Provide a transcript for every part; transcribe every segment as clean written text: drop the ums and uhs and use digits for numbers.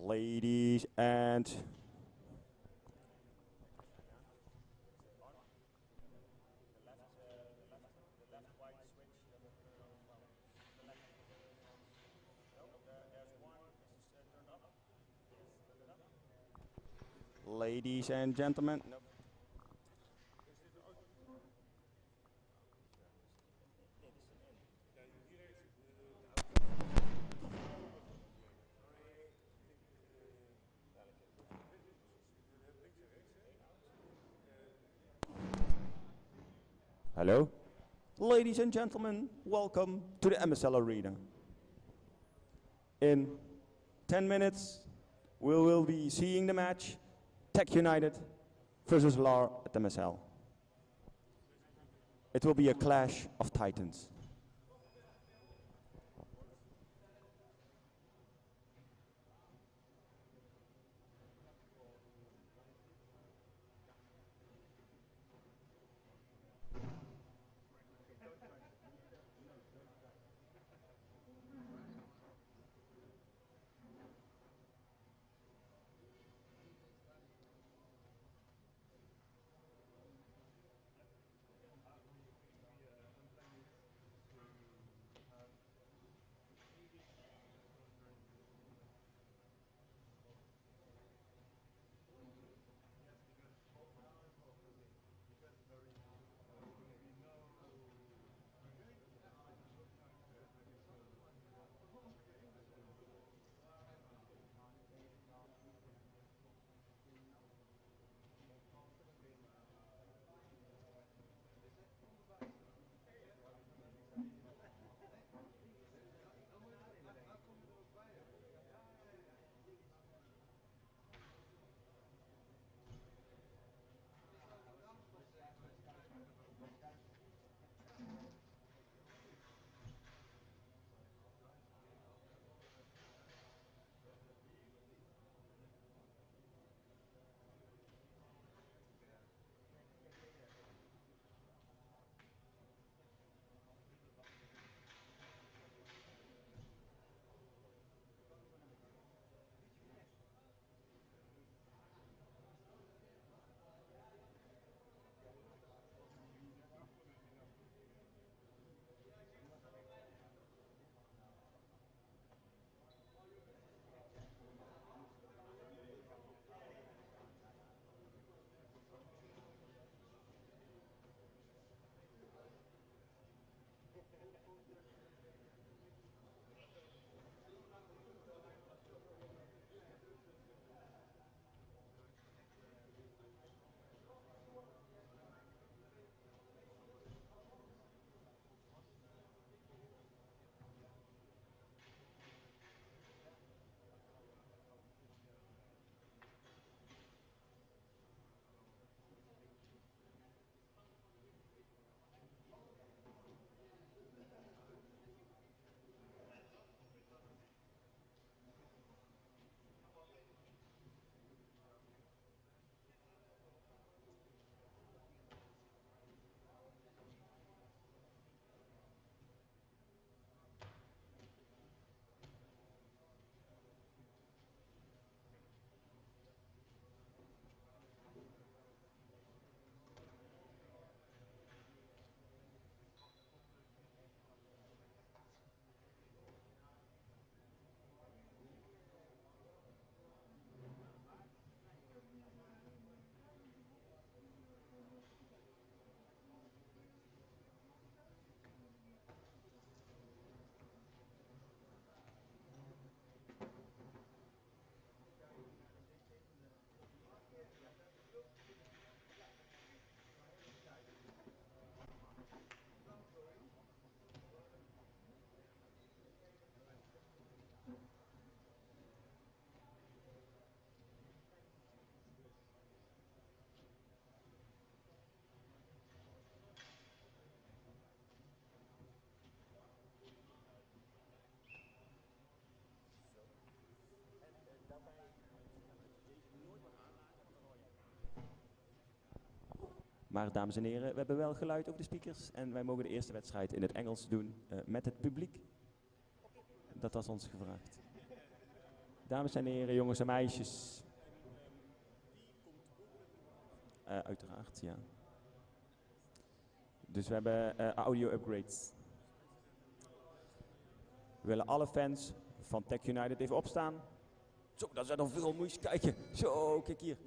Ladies and ladies and gentlemen. Hello? Ladies and gentlemen, welcome to the MSL Arena. In 10 minutes, we will be seeing the match, Tech United versus LAR at MSL. It will be a clash of titans. Maar dames en heren, we hebben wel geluid over de speakers en wij mogen de eerste wedstrijd in het Engels doen met het publiek. Dat was ons gevraagd. Dames en heren, jongens en meisjes. Uiteraard, ja. Dus we hebben audio upgrades. We willen alle fans van Tech United even opstaan. Zo, dat zijn nog veel, moet je eens kijken. Zo, kijk hier.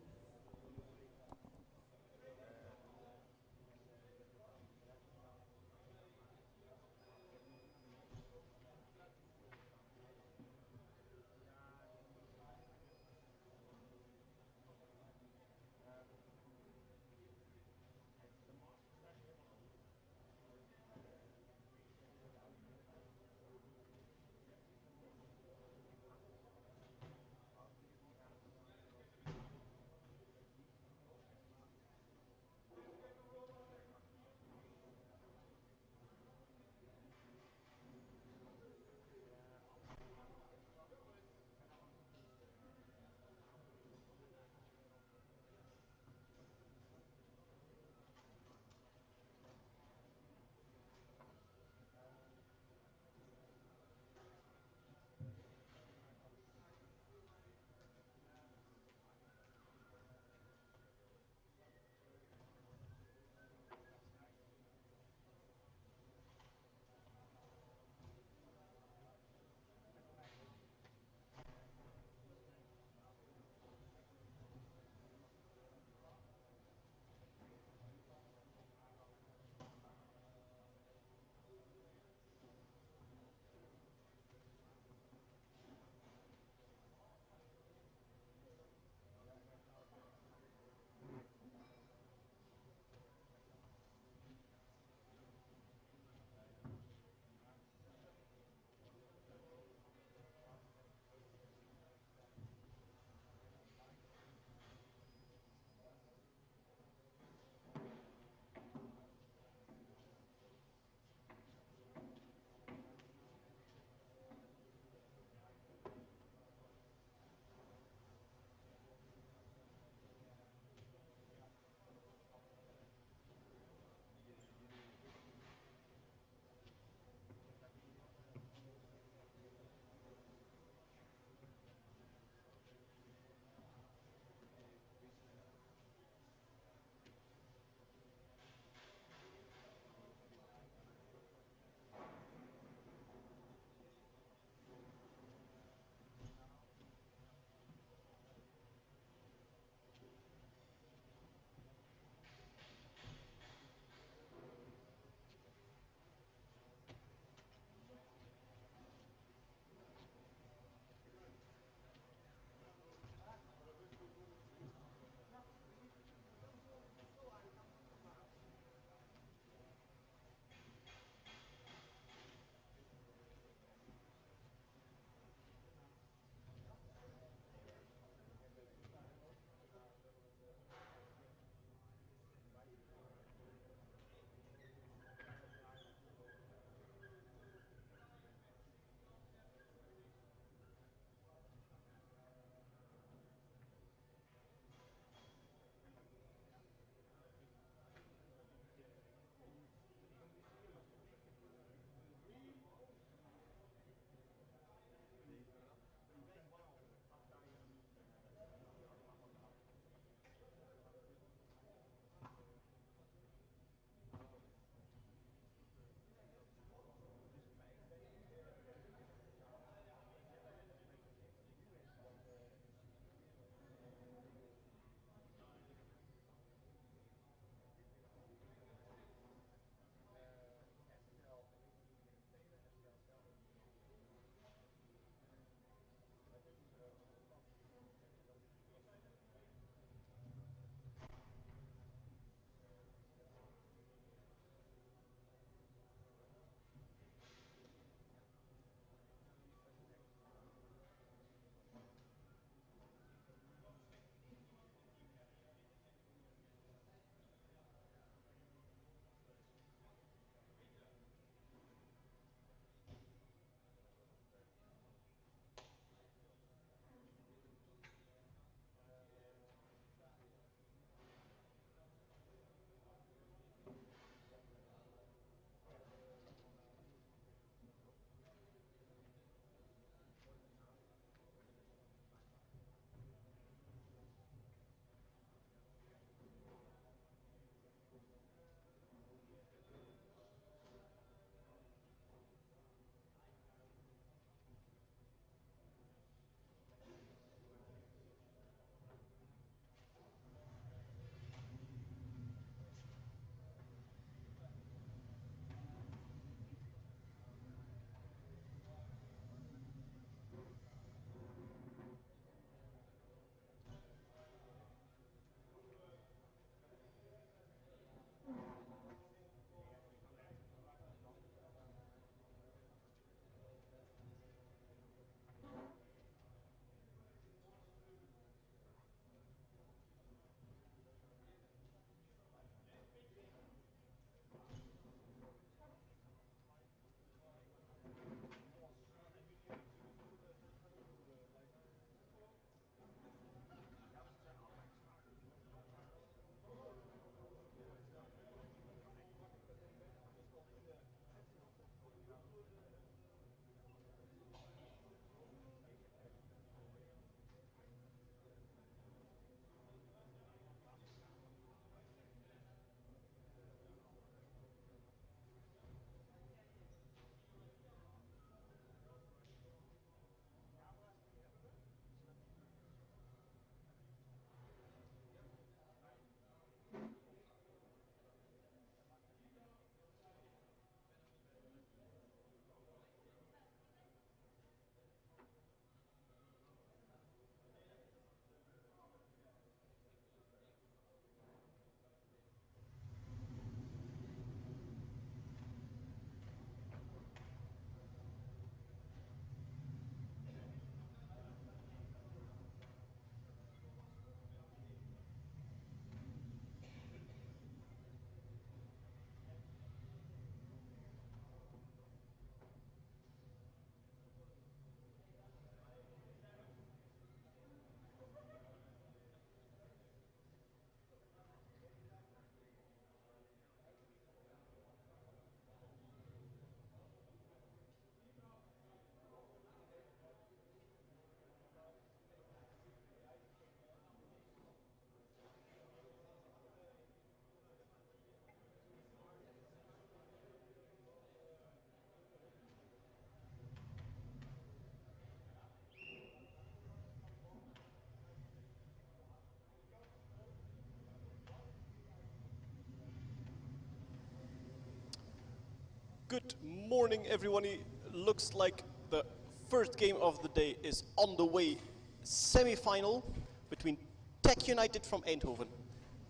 Good morning, everyone. It looks like the first game of the day is on the way. Semi-final between Tech United from Eindhoven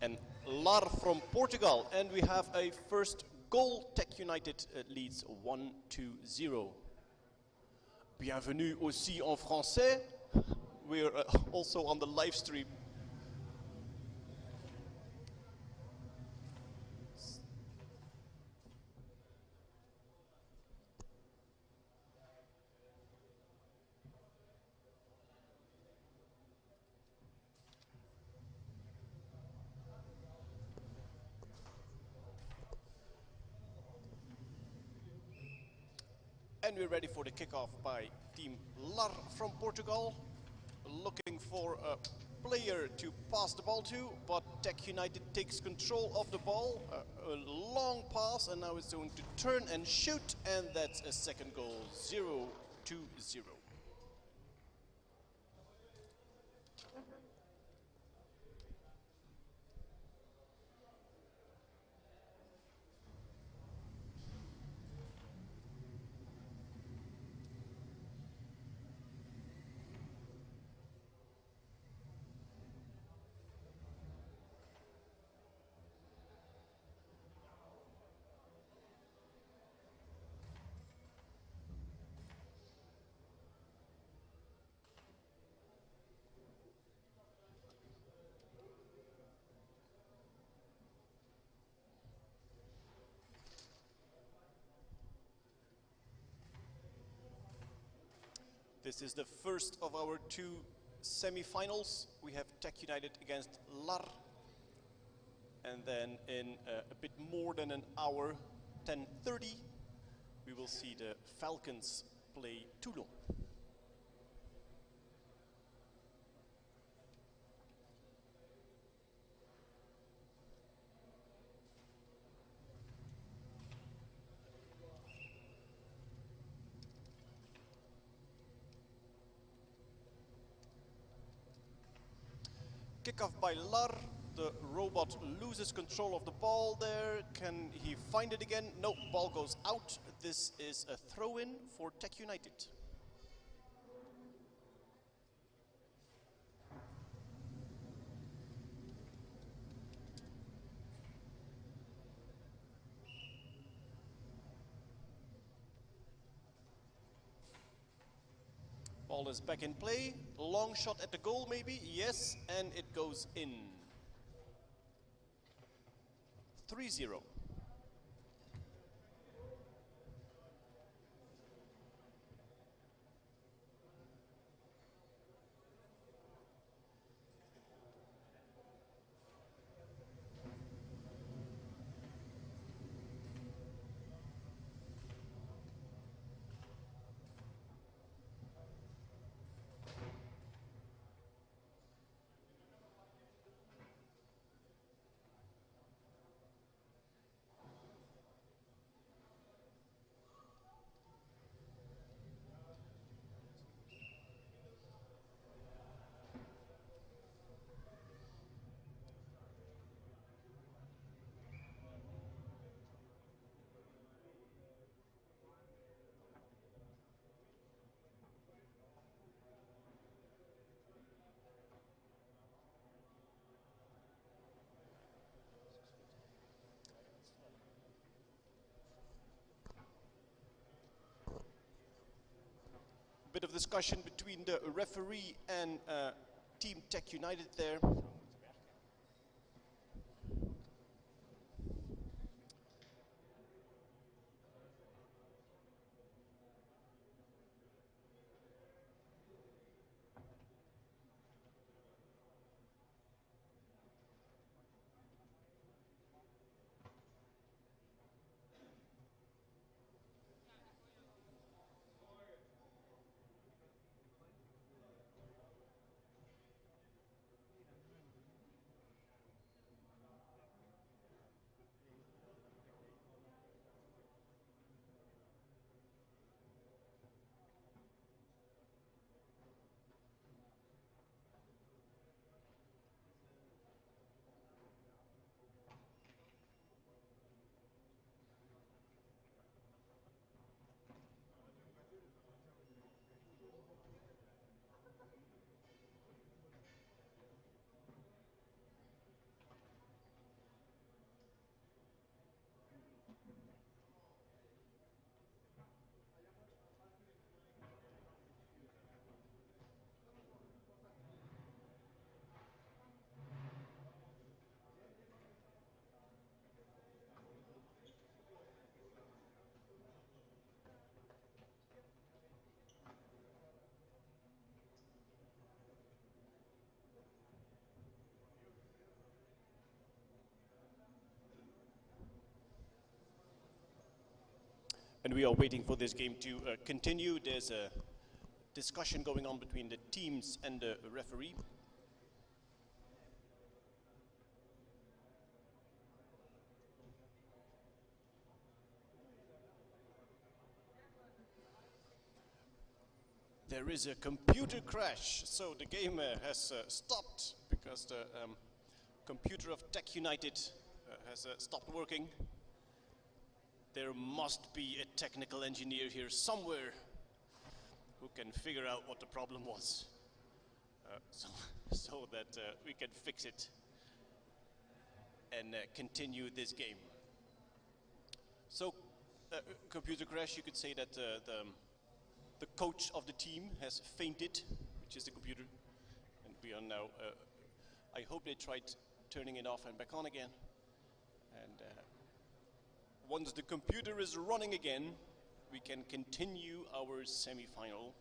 and LAR from Portugal. And we have a first goal. Tech United leads 1-0. Bienvenue aussi en français. We're also on the live stream. And we're ready for the kickoff by Team LAR from Portugal. Looking for a player to pass the ball to, but Tech United takes control of the ball. A long pass, and now it's going to turn and shoot, and that's a second goal, 0-0. This is the first of our two semi-finals. We have Tech United against LAR. And then in a bit more than an hour, 10:30, we will see the Falcons play Toulon. Kickoff by LAR. The robot loses control of the ball there. Can he find it again? No, ball goes out. This is a throw-in for Tech United. Ball is back in play. Long shot at the goal maybe. Yes, and it goes in. 3-0. Bit of discussion between the referee and Team Tech United there. And we are waiting for this game to continue. There's a discussion going on between the teams and the referee. There is a computer crash, so the game has stopped because the computer of Tech United has stopped working. There must be a technical engineer here somewhere who can figure out what the problem was, so that we can fix it and continue this game. So, computer crash, you could say that the coach of the team has fainted, which is the computer, and we are now, I hope they tried turning it off and back on again. And once the computer is running again, we can continue our semi-final.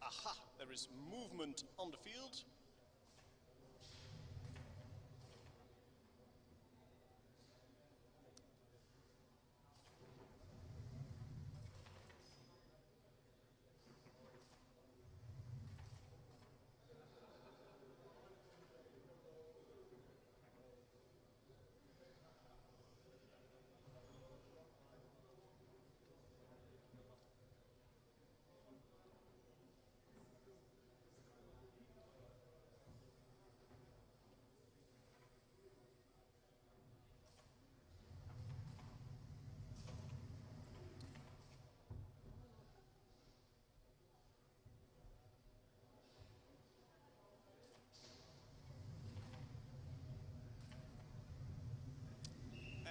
Aha, there is movement on the field.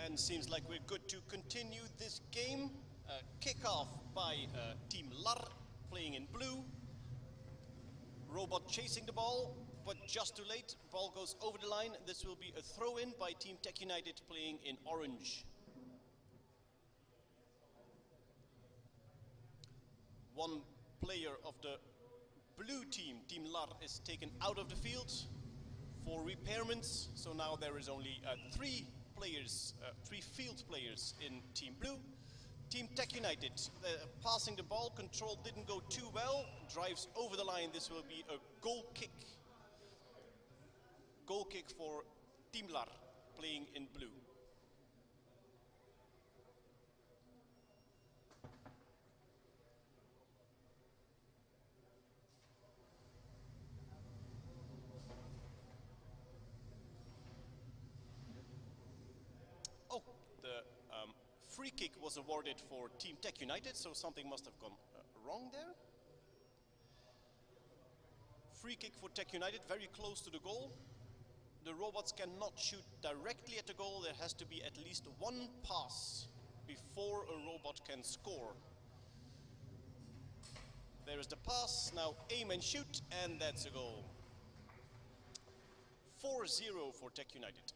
And seems like we're good to continue this game. Kickoff by Team LAR, playing in blue. Robot chasing the ball, but just too late. Ball goes over the line. This will be a throw-in by Team Tech United, playing in orange. One player of the blue team, Team LAR, is taken out of the field for repairments. So now there is only three field players in Team Blue. Team Tech United, passing the ball, control didn't go too well, drives over the line. This will be a goal kick. Goal kick for Team LAR, playing in blue. Free kick was awarded for Team Tech United, so something must have gone wrong there. Free kick for Tech United, very close to the goal. The robots cannot shoot directly at the goal. There has to be at least one pass before a robot can score. There is the pass, now aim and shoot, and that's a goal. 4-0 for Tech United.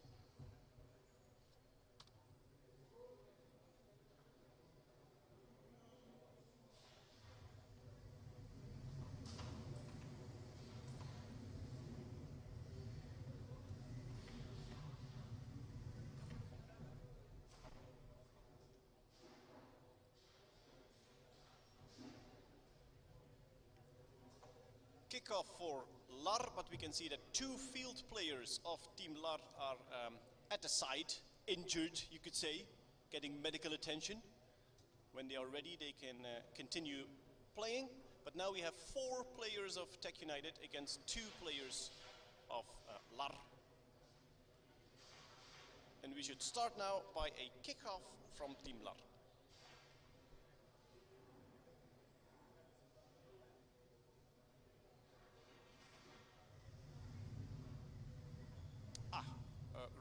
Kickoff for LAR, but we can see that two field players of Team LAR are at the side, injured, you could say, getting medical attention. When they are ready, they can continue playing. But now we have 4 players of Tech United against 2 players of LAR. And we should start now by a kickoff from Team LAR.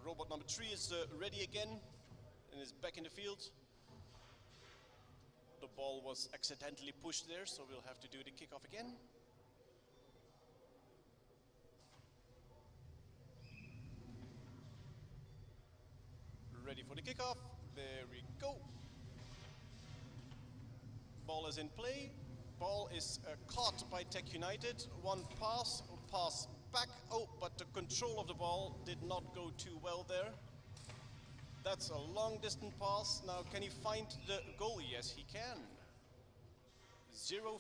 Robot number 3 is ready again and is back in the field. The ball was accidentally pushed there, so we'll have to do the kickoff again. Ready for the kickoff. There we go. Ball is in play. Ball is caught by Tech United. One pass back. Oh, but the control of the ball did not go too well there. That's a long distance pass. Now can he find the goal? Yes, he can. 0-5.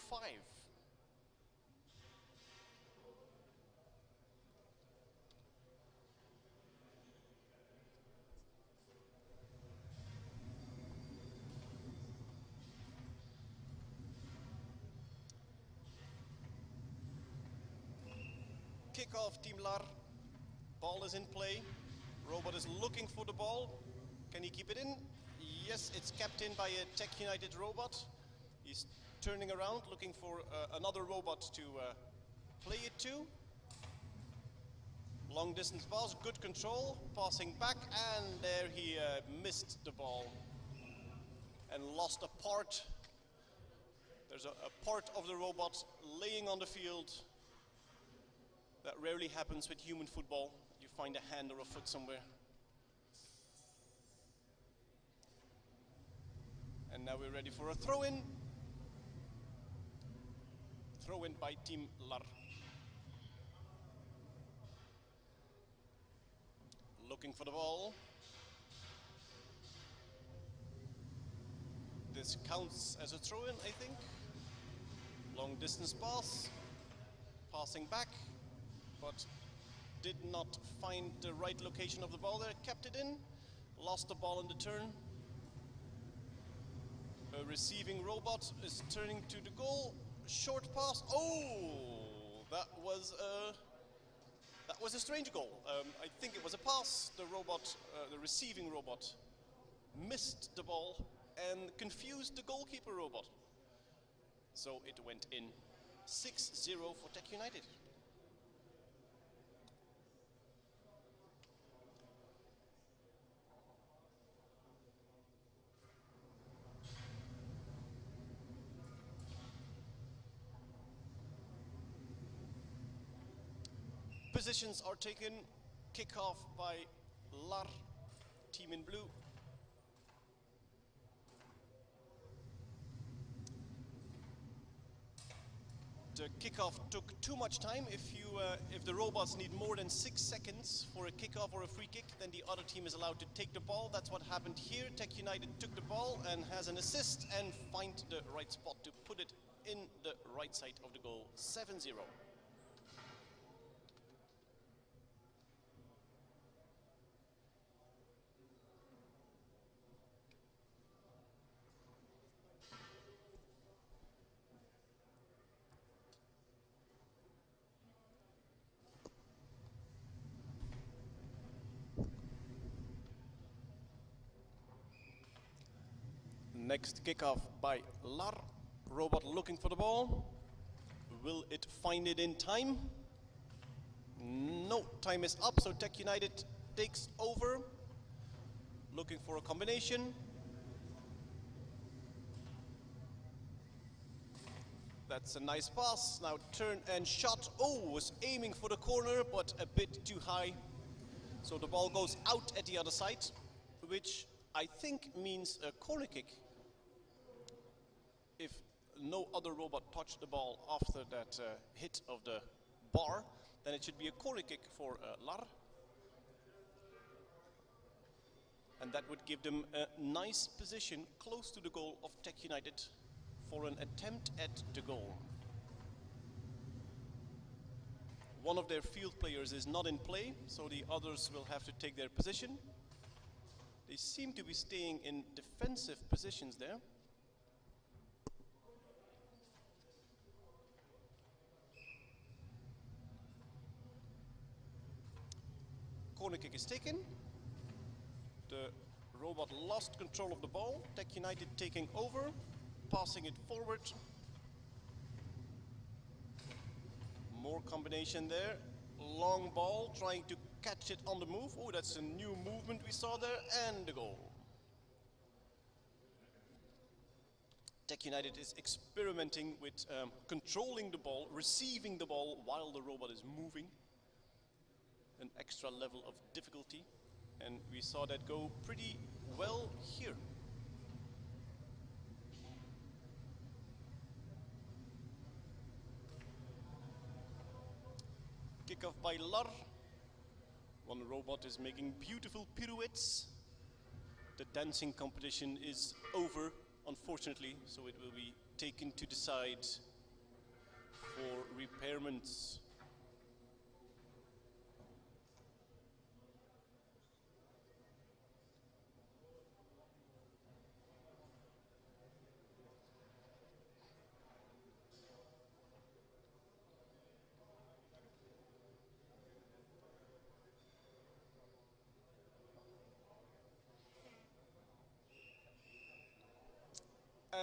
Kickoff, Team LAR. Ball is in play. Robot is looking for the ball. Can he keep it in? Yes, it's kept in by a Tech United robot. He's turning around, looking for another robot to play it to. Long distance pass, good control, passing back, and there he missed the ball and lost a part. There's a part of the robot laying on the field. That rarely happens with human football. You find a hand or a foot somewhere. And now we're ready for a throw-in. Throw-in by Team LAR. Looking for the ball. This counts as a throw-in, I think. Long distance pass. Passing back, but did not find the right location of the ball there. Kept it in. Lost the ball in the turn. A receiving robot is turning to the goal. Short pass. Oh, that was a strange goal. I think it was a pass. The robot, the receiving robot, missed the ball and confused the goalkeeper robot. So it went in. 6-0 for Tech United. Positions are taken. Kickoff by LAR, team in blue. The kickoff took too much time. If the robots need more than 6 seconds for a kickoff or a free kick, then the other team is allowed to take the ball. That's what happened here. Tech United took the ball and has an assist and find the right spot to put it in the right side of the goal. 7-0. Next kickoff by LAR. Robot looking for the ball. Will it find it in time? No, time is up, so Tech United takes over. Looking for a combination. That's a nice pass. Now turn and shot. Oh, was aiming for the corner, but a bit too high. So the ball goes out at the other side, which I think means a corner kick. If no other robot touched the ball after that hit of the bar, then it should be a corner kick for LAR. And that would give them a nice position close to the goal of Tech United for an attempt at the goal. One of their field players is not in play, so the others will have to take their position. They seem to be staying in defensive positions there. corner kick is taken. The robot lost control of the ball. Tech United taking over, passing it forward. More combination there. Long ball, trying to catch it on the move. Oh, that's a new movement we saw there, and the goal. Tech United is experimenting with controlling the ball, receiving the ball while the robot is moving. An extra level of difficulty, and we saw that go pretty well here. Kickoff by Lar. One robot is making beautiful pirouettes. The dancing competition is over, unfortunately, so it will be taken to the side for repairments.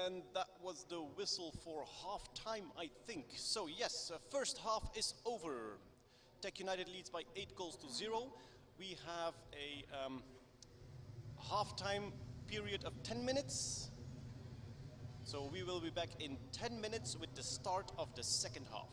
And that was the whistle for half-time, I think. So yes, first half is over. Tech United leads by 8-0. We have a half-time period of 10 minutes. So we will be back in 10 minutes with the start of the second half.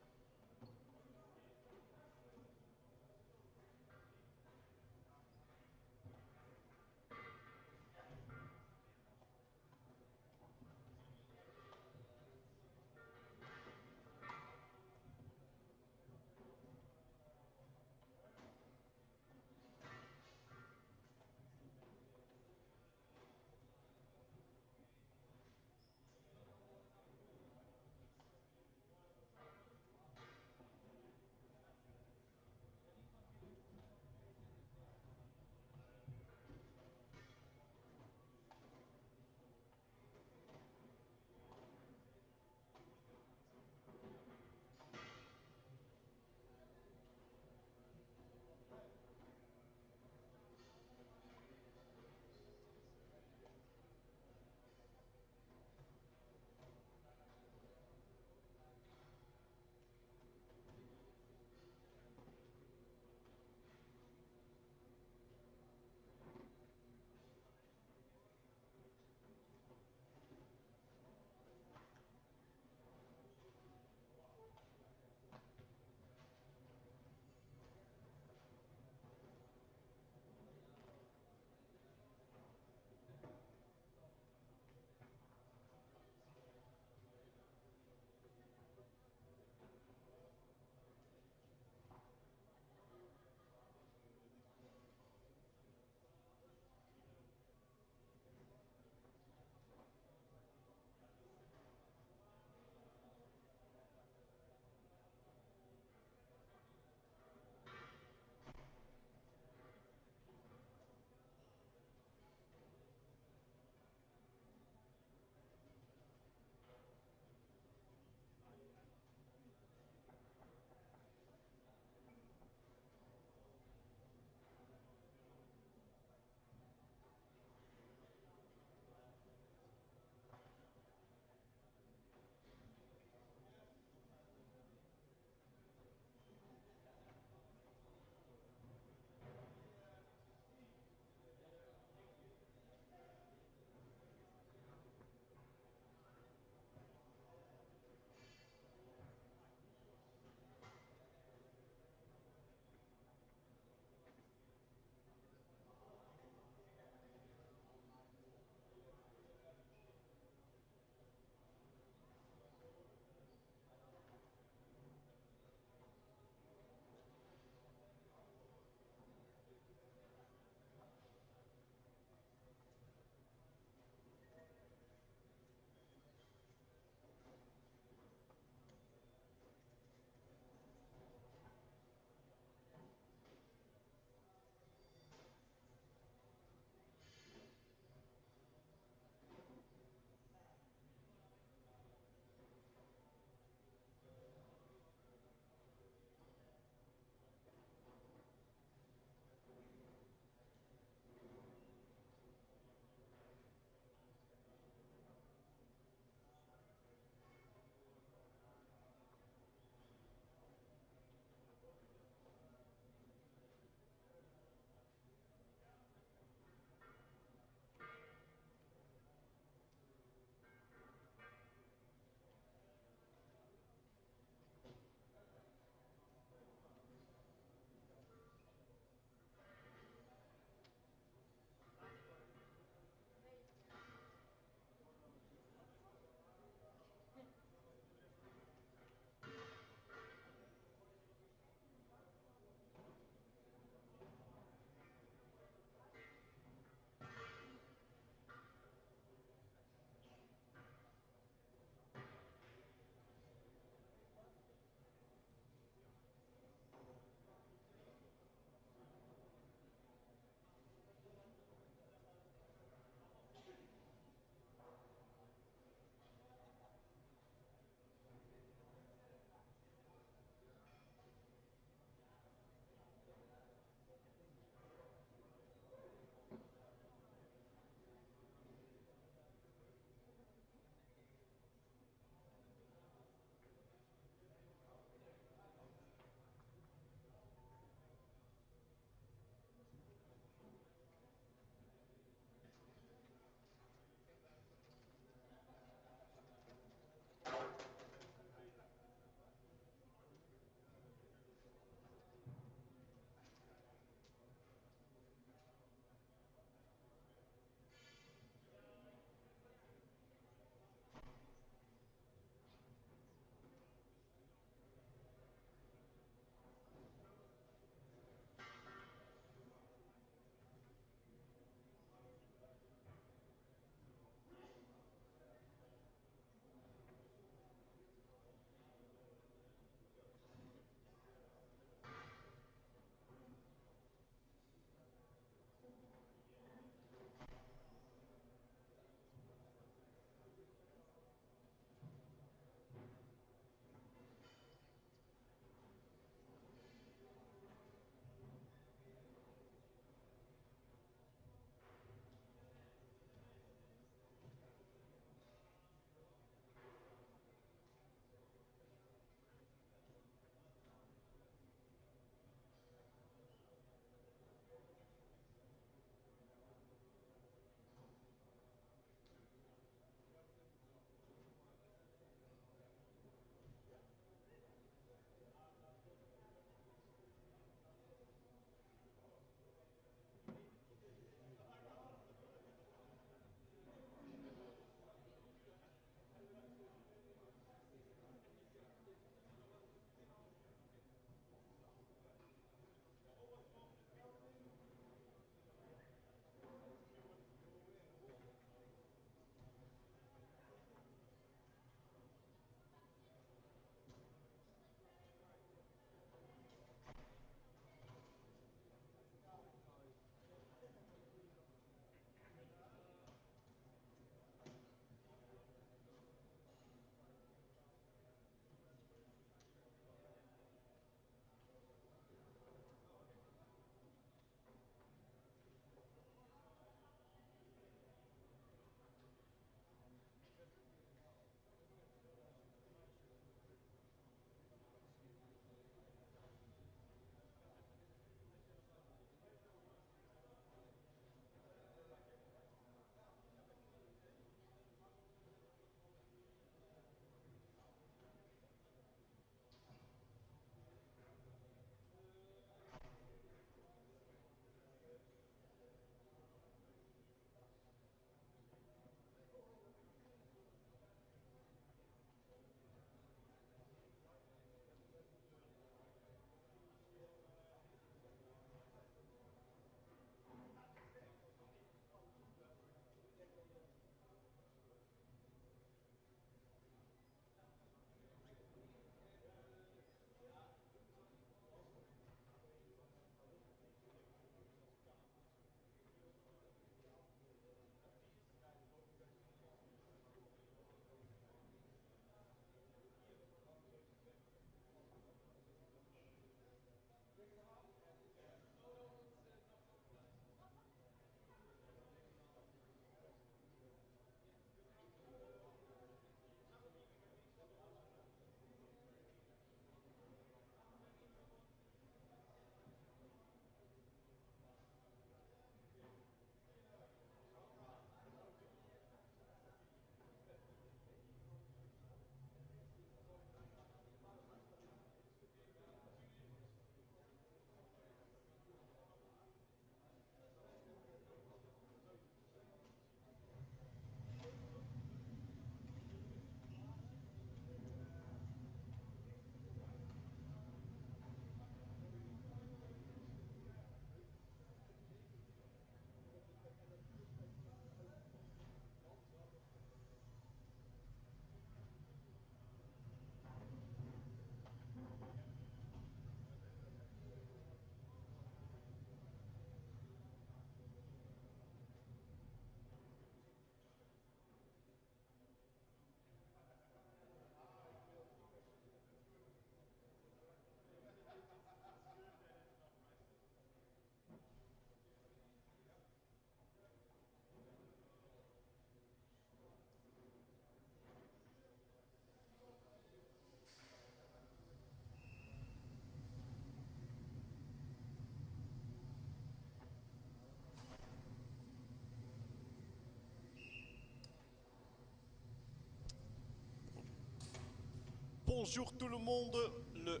Bonjour tout le monde, le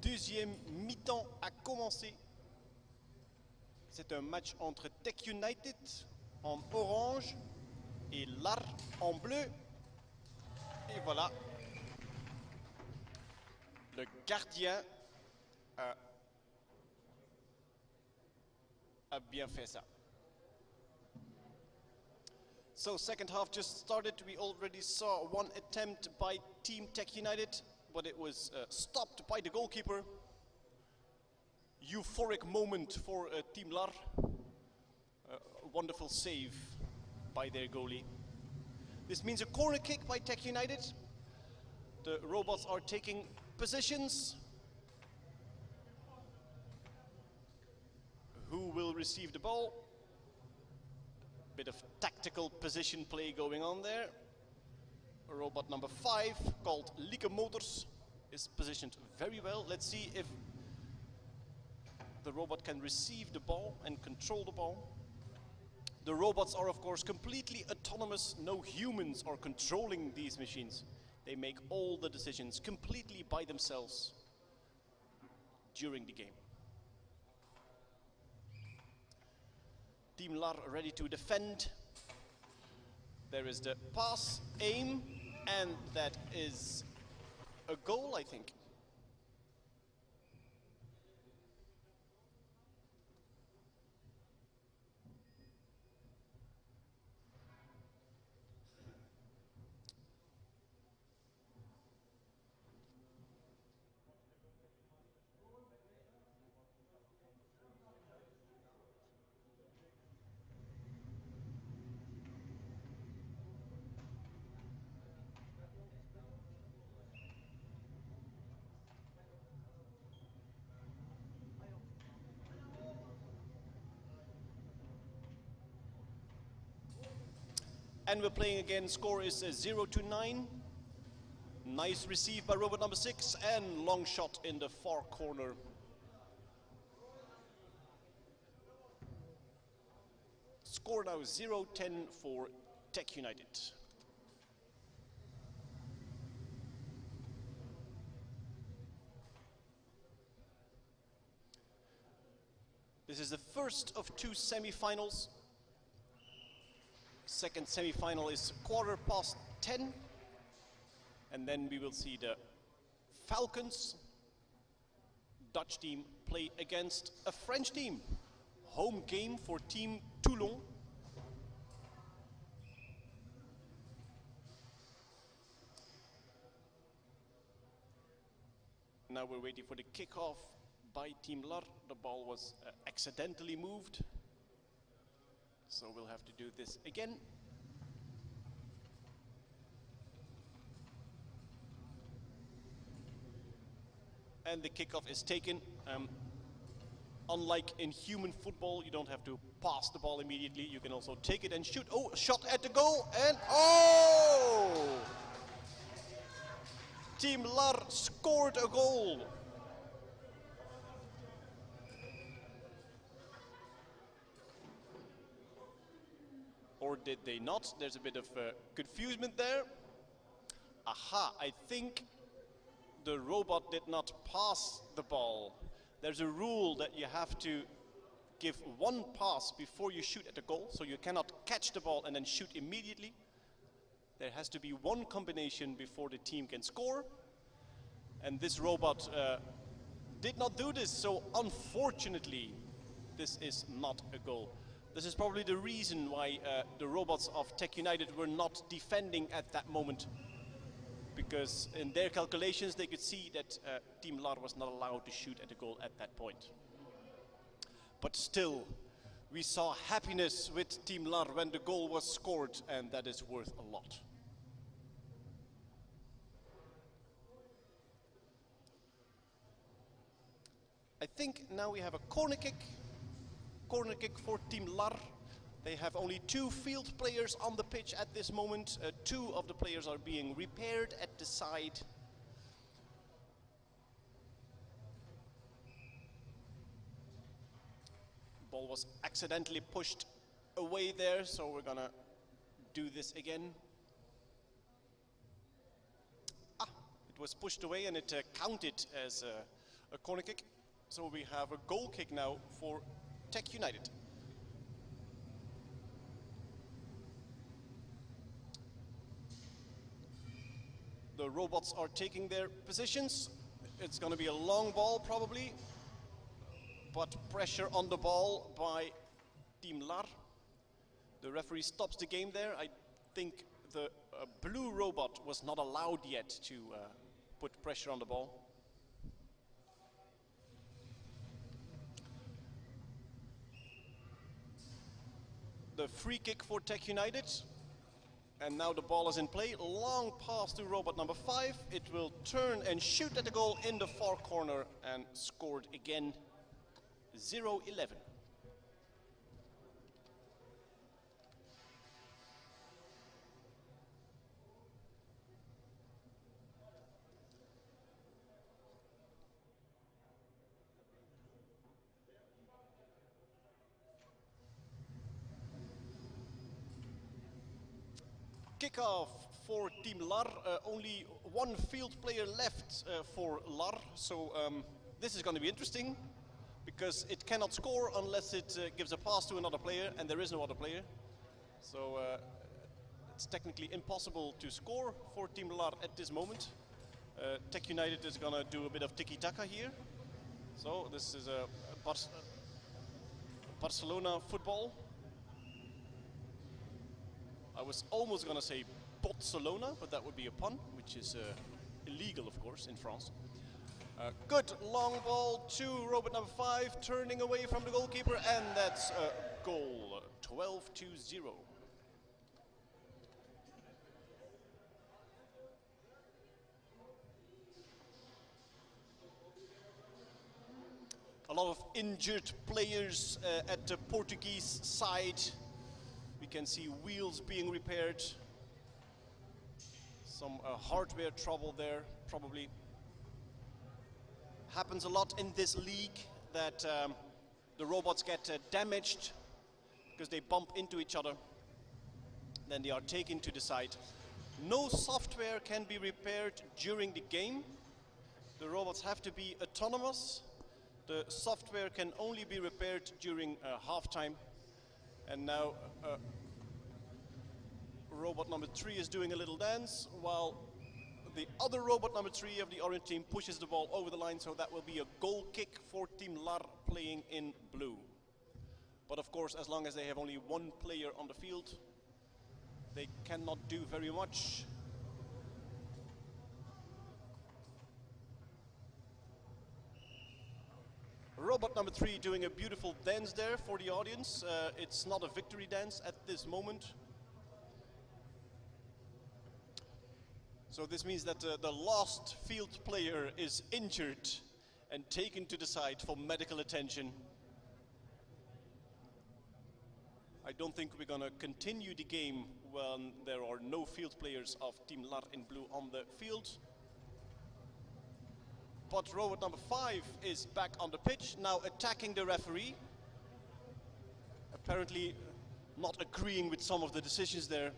deuxième mi-temps a commencé. C'est un match entre Tech United en orange et l'AR en bleu. Et voilà, le gardien a bien fait ça. So second half just started. We already saw one attempt by Team Tech United, but it was stopped by the goalkeeper. Euphoric moment for Team LAR. A wonderful save by their goalie. This means a corner kick by Tech United. The robots are taking positions. Who will receive the ball? Bit of tactical position play going on there. Robot number 5, called Lieke Motors, is positioned very well. Let's see if the robot can receive the ball and control the ball. The robots are of course completely autonomous. No humans are controlling these machines. They make all the decisions completely by themselves during the game. Team LAR ready to defend. There is the pass, aim, and that is a goal, I think. And we're playing again. Score is 0-9. Nice receive by robot number 6 and long shot in the far corner. Score now 0-10 for Tech United. This is the first of 2 semi-finals. Second semi-final is 10:15, and then we will see the Falcons, Dutch team, play against a French team. Home game for Team Toulon. Now we're waiting for the kickoff by Team LAR. The ball was accidentally moved. So we'll have to do this again. And the kickoff is taken. Unlike in human football, you don't have to pass the ball immediately. You can also take it and shoot. Oh, a shot at the goal, and oh! Team LAR scored a goal. Or did they not? There's a bit of confusion there. Aha, I think the robot did not pass the ball. There's a rule that you have to give one pass before you shoot at the goal, so you cannot catch the ball and then shoot immediately. There has to be one combination before the team can score. And this robot did not do this, so unfortunately, this is not a goal. This is probably the reason why the robots of Tech United were not defending at that moment. Because in their calculations, they could see that Team LAR was not allowed to shoot at the goal at that point. But still, we saw happiness with Team LAR when the goal was scored, and that is worth a lot. I think now we have a corner kick. Corner kick for Team LAR. They have only 2 field players on the pitch at this moment. 2 of the players are being repaired at the side. Ball was accidentally pushed away there, so we're gonna do this again. It was pushed away and it counted as a corner kick. So we have a goal kick now for Tech United. The robots are taking their positions. It's going to be a long ball probably, but pressure on the ball by Team LAR. The referee stops the game there. I think the blue robot was not allowed yet to put pressure on the ball. The free kick for Tech United. And now the ball is in play. Long pass to robot number 5. It will turn and shoot at the goal in the far corner and scored again. 0-11. Kickoff for Team LAR. Only one field player left for LAR, so this is going to be interesting because it cannot score unless it gives a pass to another player, and there is no other player. So it's technically impossible to score for Team LAR at this moment. Tech United is going to do a bit of tiki-taka here. So this is a Barcelona football. I was almost going to say Barcelona, but that would be a pun, which is illegal, of course, in France. Good long ball to robot number 5, turning away from the goalkeeper, and that's a goal, 12-0. A lot of injured players at the Portuguese side. We can see wheels being repaired. Some hardware trouble there, probably. Happens a lot in this league that the robots get damaged because they bump into each other. Then they are taken to the side. No software can be repaired during the game. The robots have to be autonomous. The software can only be repaired during halftime. And now robot number 3 is doing a little dance while the other robot number 3 of the orange team pushes the ball over the line, so that will be a goal kick for Team LAR playing in blue. But of course, as long as they have only one player on the field, they cannot do very much. Robot number 3 doing a beautiful dance there for the audience. It's not a victory dance at this moment. So this means that the last field player is injured and taken to the side for medical attention. I don't think we're going to continue the game when there are no field players of Team LAR in blue on the field. But robot number 5 is back on the pitch, now attacking the referee. Apparently not agreeing with some of the decisions there.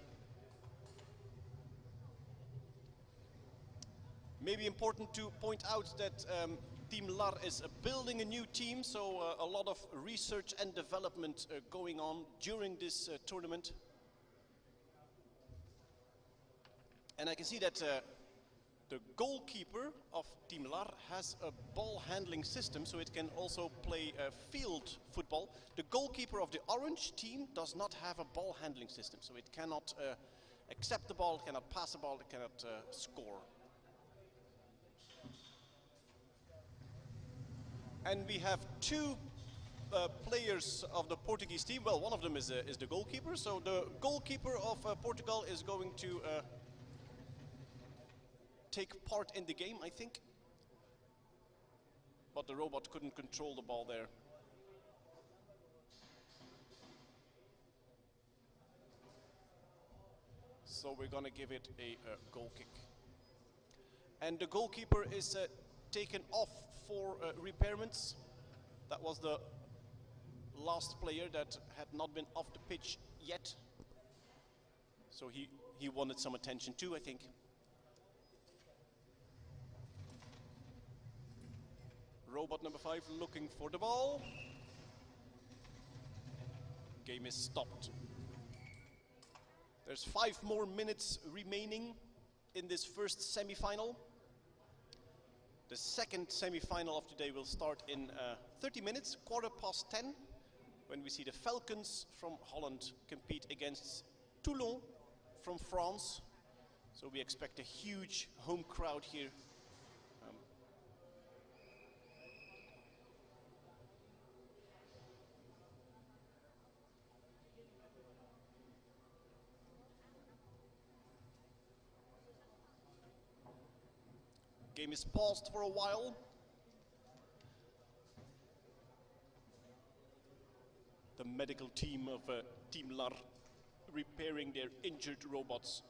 Maybe important to point out that Team LAR is building a new team, so a lot of research and development going on during this tournament. And I can see that the goalkeeper of Team LAR has a ball handling system, so it can also play field football. The goalkeeper of the orange team does not have a ball handling system, so it cannot accept the ball, it cannot pass the ball, it cannot score. And we have two players of the Portuguese team. Well, one of them is the goalkeeper, so the goalkeeper of Portugal is going to take part in the game, I think. But the robot couldn't control the ball there. So we're gonna give it a goal kick. And the goalkeeper is taken off for repairments. That was the last player that had not been off the pitch yet. So he wanted some attention too, I think. Robot number 5 looking for the ball. Game is stopped. There's 5 more minutes remaining in this first semi-final. The second semi-final of today will start in 30 minutes, 10:15, when we see the Falcons from Holland compete against Toulon from France. So we expect a huge home crowd here. Game is paused for a while. The medical team of Team LAR repairing their injured robots.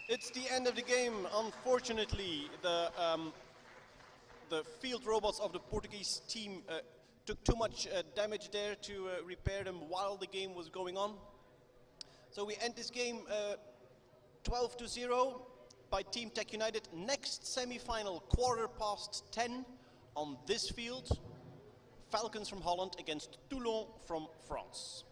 It's the end of the game. Unfortunately, the field robots of the Portuguese team took too much damage there to repair them while the game was going on. So we end this game 12-0 by Team Tech United. Next semi-final, 10:15 on this field. Falcons from Holland against Toulon from France.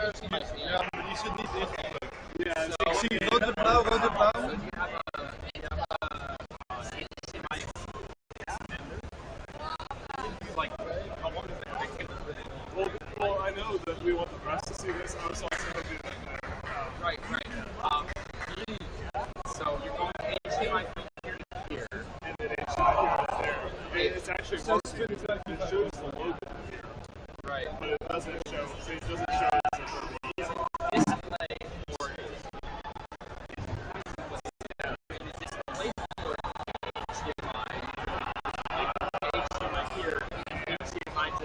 Ja, maar die zit niet in. Ja, so ik zie rode, blauw, rode, blauw. Well, I know that we want the press to see this. I was also hoping that. Right. So you're going HDMI here to here. And then HDMI here to there. It's actually working. It shows the logo. Right. But it doesn't show. It doesn't show it as a Display for display for HDMI. HDMI here. HDMI to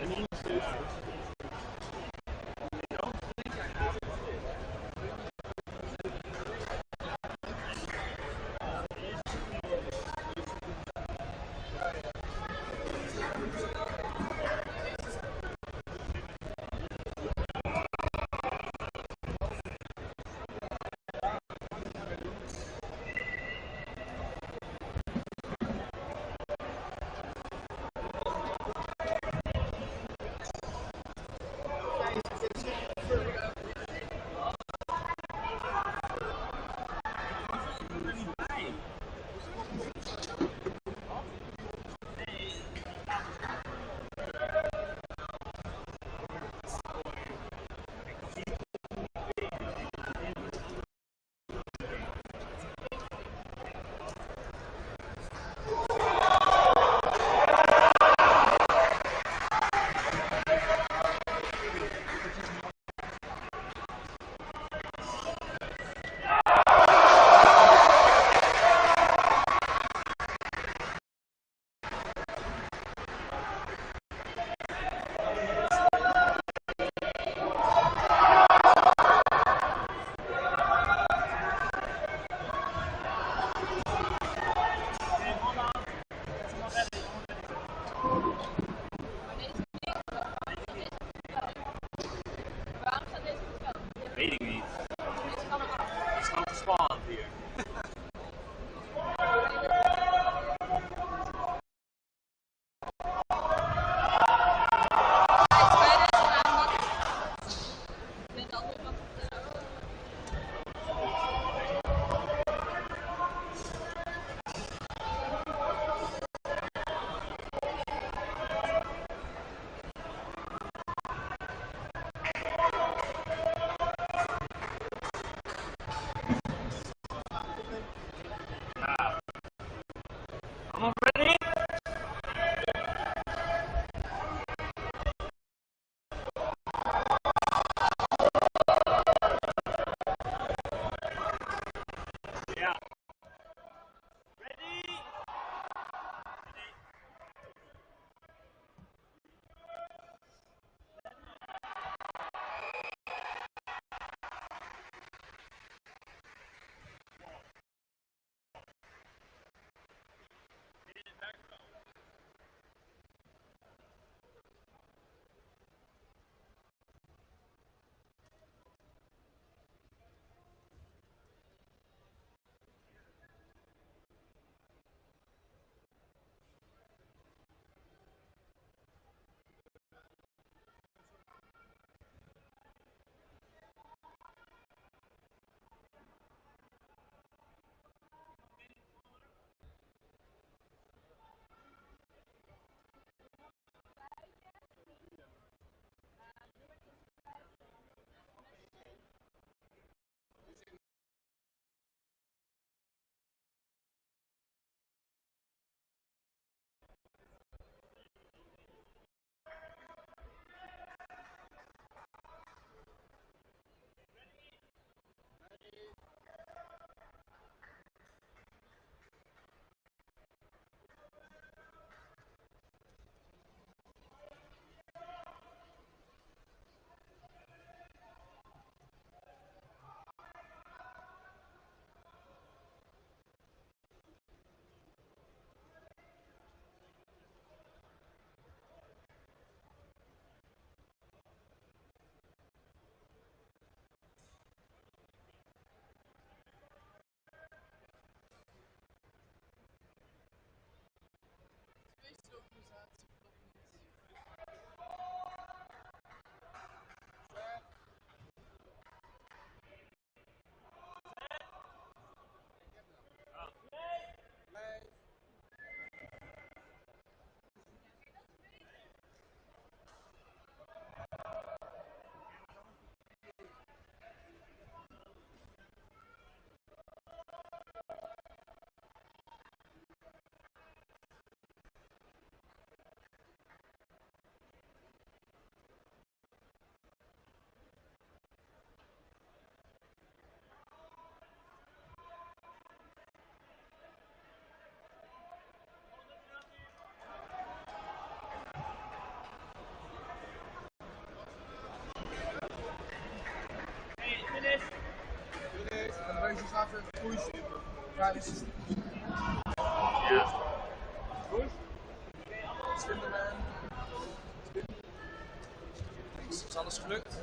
Waiting me. It's not the spawn here. Zagreb, push, Vijf. Yeah. Slinderman. Is alles gelukt?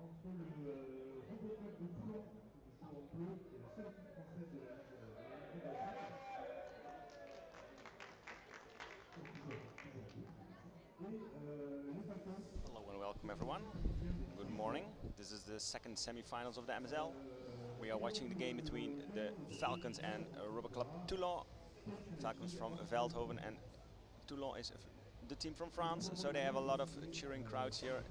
Entre le RoboCup de Toulon, qui joue en bleu, qui est la seule équipe française de la Ligue 2 de Espagne. Hello and welcome everyone. Good morning. This is the second semi-finals of the MSL. We are watching the game between the Falcons and RoboCup Toulon. Falcons from Veldhoven and Toulon is the team from France, so they have a lot of cheering crowds here.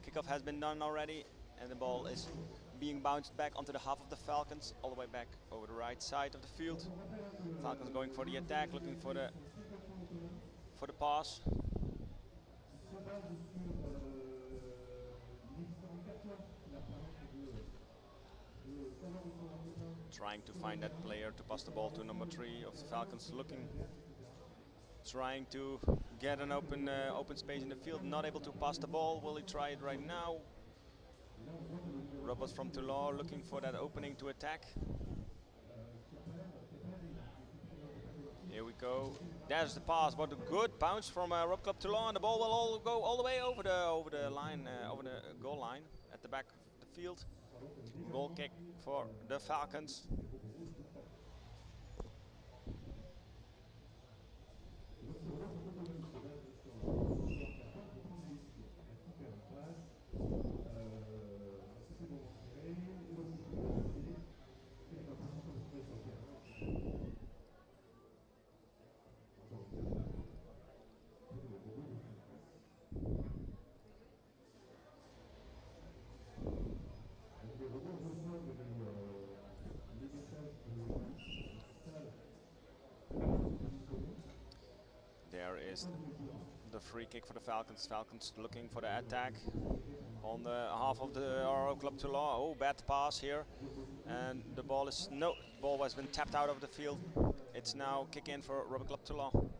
Kickoff has been done already and the ball is being bounced back onto the half of the Falcons, all the way back over the right side of the field. Falcons going for the attack, looking for the pass. Trying to find that player to pass the ball to number 3 of the Falcons, trying to get an open space in the field, not able to pass the ball. Will he try it right now? Robots from Toulon looking for that opening to attack. Here we go. There's the pass. What a good bounce from RoboCup Toulon. The ball will all go all the way over the line, over the goal line at the back of the field. Goal kick for the Falcons. is the free kick for the Falcons. Falcons looking for the attack on the half of the RoboCup Toulon. Oh, bad pass here, and the ball is the ball has been tapped out of the field. It's now kick in for RoboCup Toulon.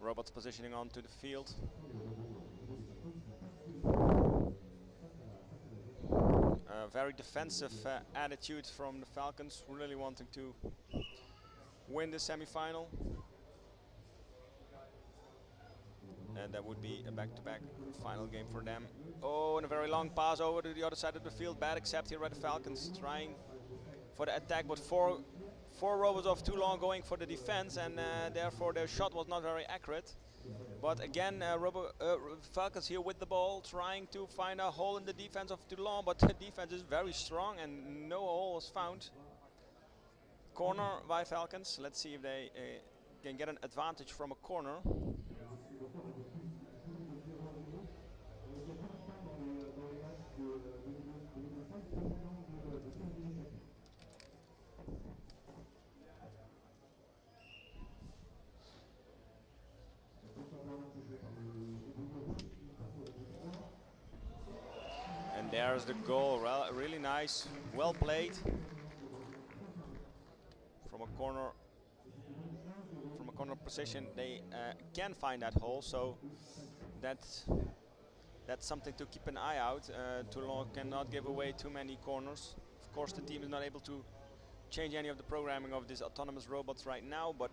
Robots positioning onto the field. A very defensive attitude from the Falcons, really wanting to win the semi-final. And that would be a back-to-back final game for them. Oh, and a very long pass over to the other side of the field. Bad accept here by the Falcons, trying for the attack, but four robots of Toulon going for the defense, and therefore their shot was not very accurate. But again, Falcons here with the ball, trying to find a hole in the defense of Toulon, but the defense is very strong and no hole was found. Corner by Falcons. Let's see if they can get an advantage from a corner. And there's the goal. Really nice, well played from a corner. From a corner position, they can find that hole. So that's something to keep an eye out. Toulon cannot give away too many corners. Of course, the team is not able to change any of the programming of these autonomous robots right now, but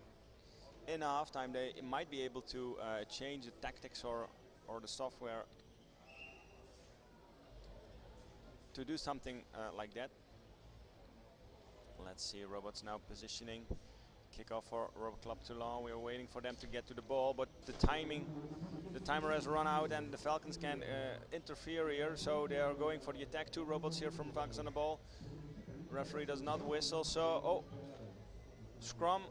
in halftime they might be able to change the tactics or the software to do something like that. Let's see, robots now positioning. Kickoff for RoboCup Toulon. We are waiting for them to get to the ball, but the timer has run out and the Falcons can interfere here, so they are going for the attack. Two robots here from Falcons on the ball. Referee does not whistle, so scrum.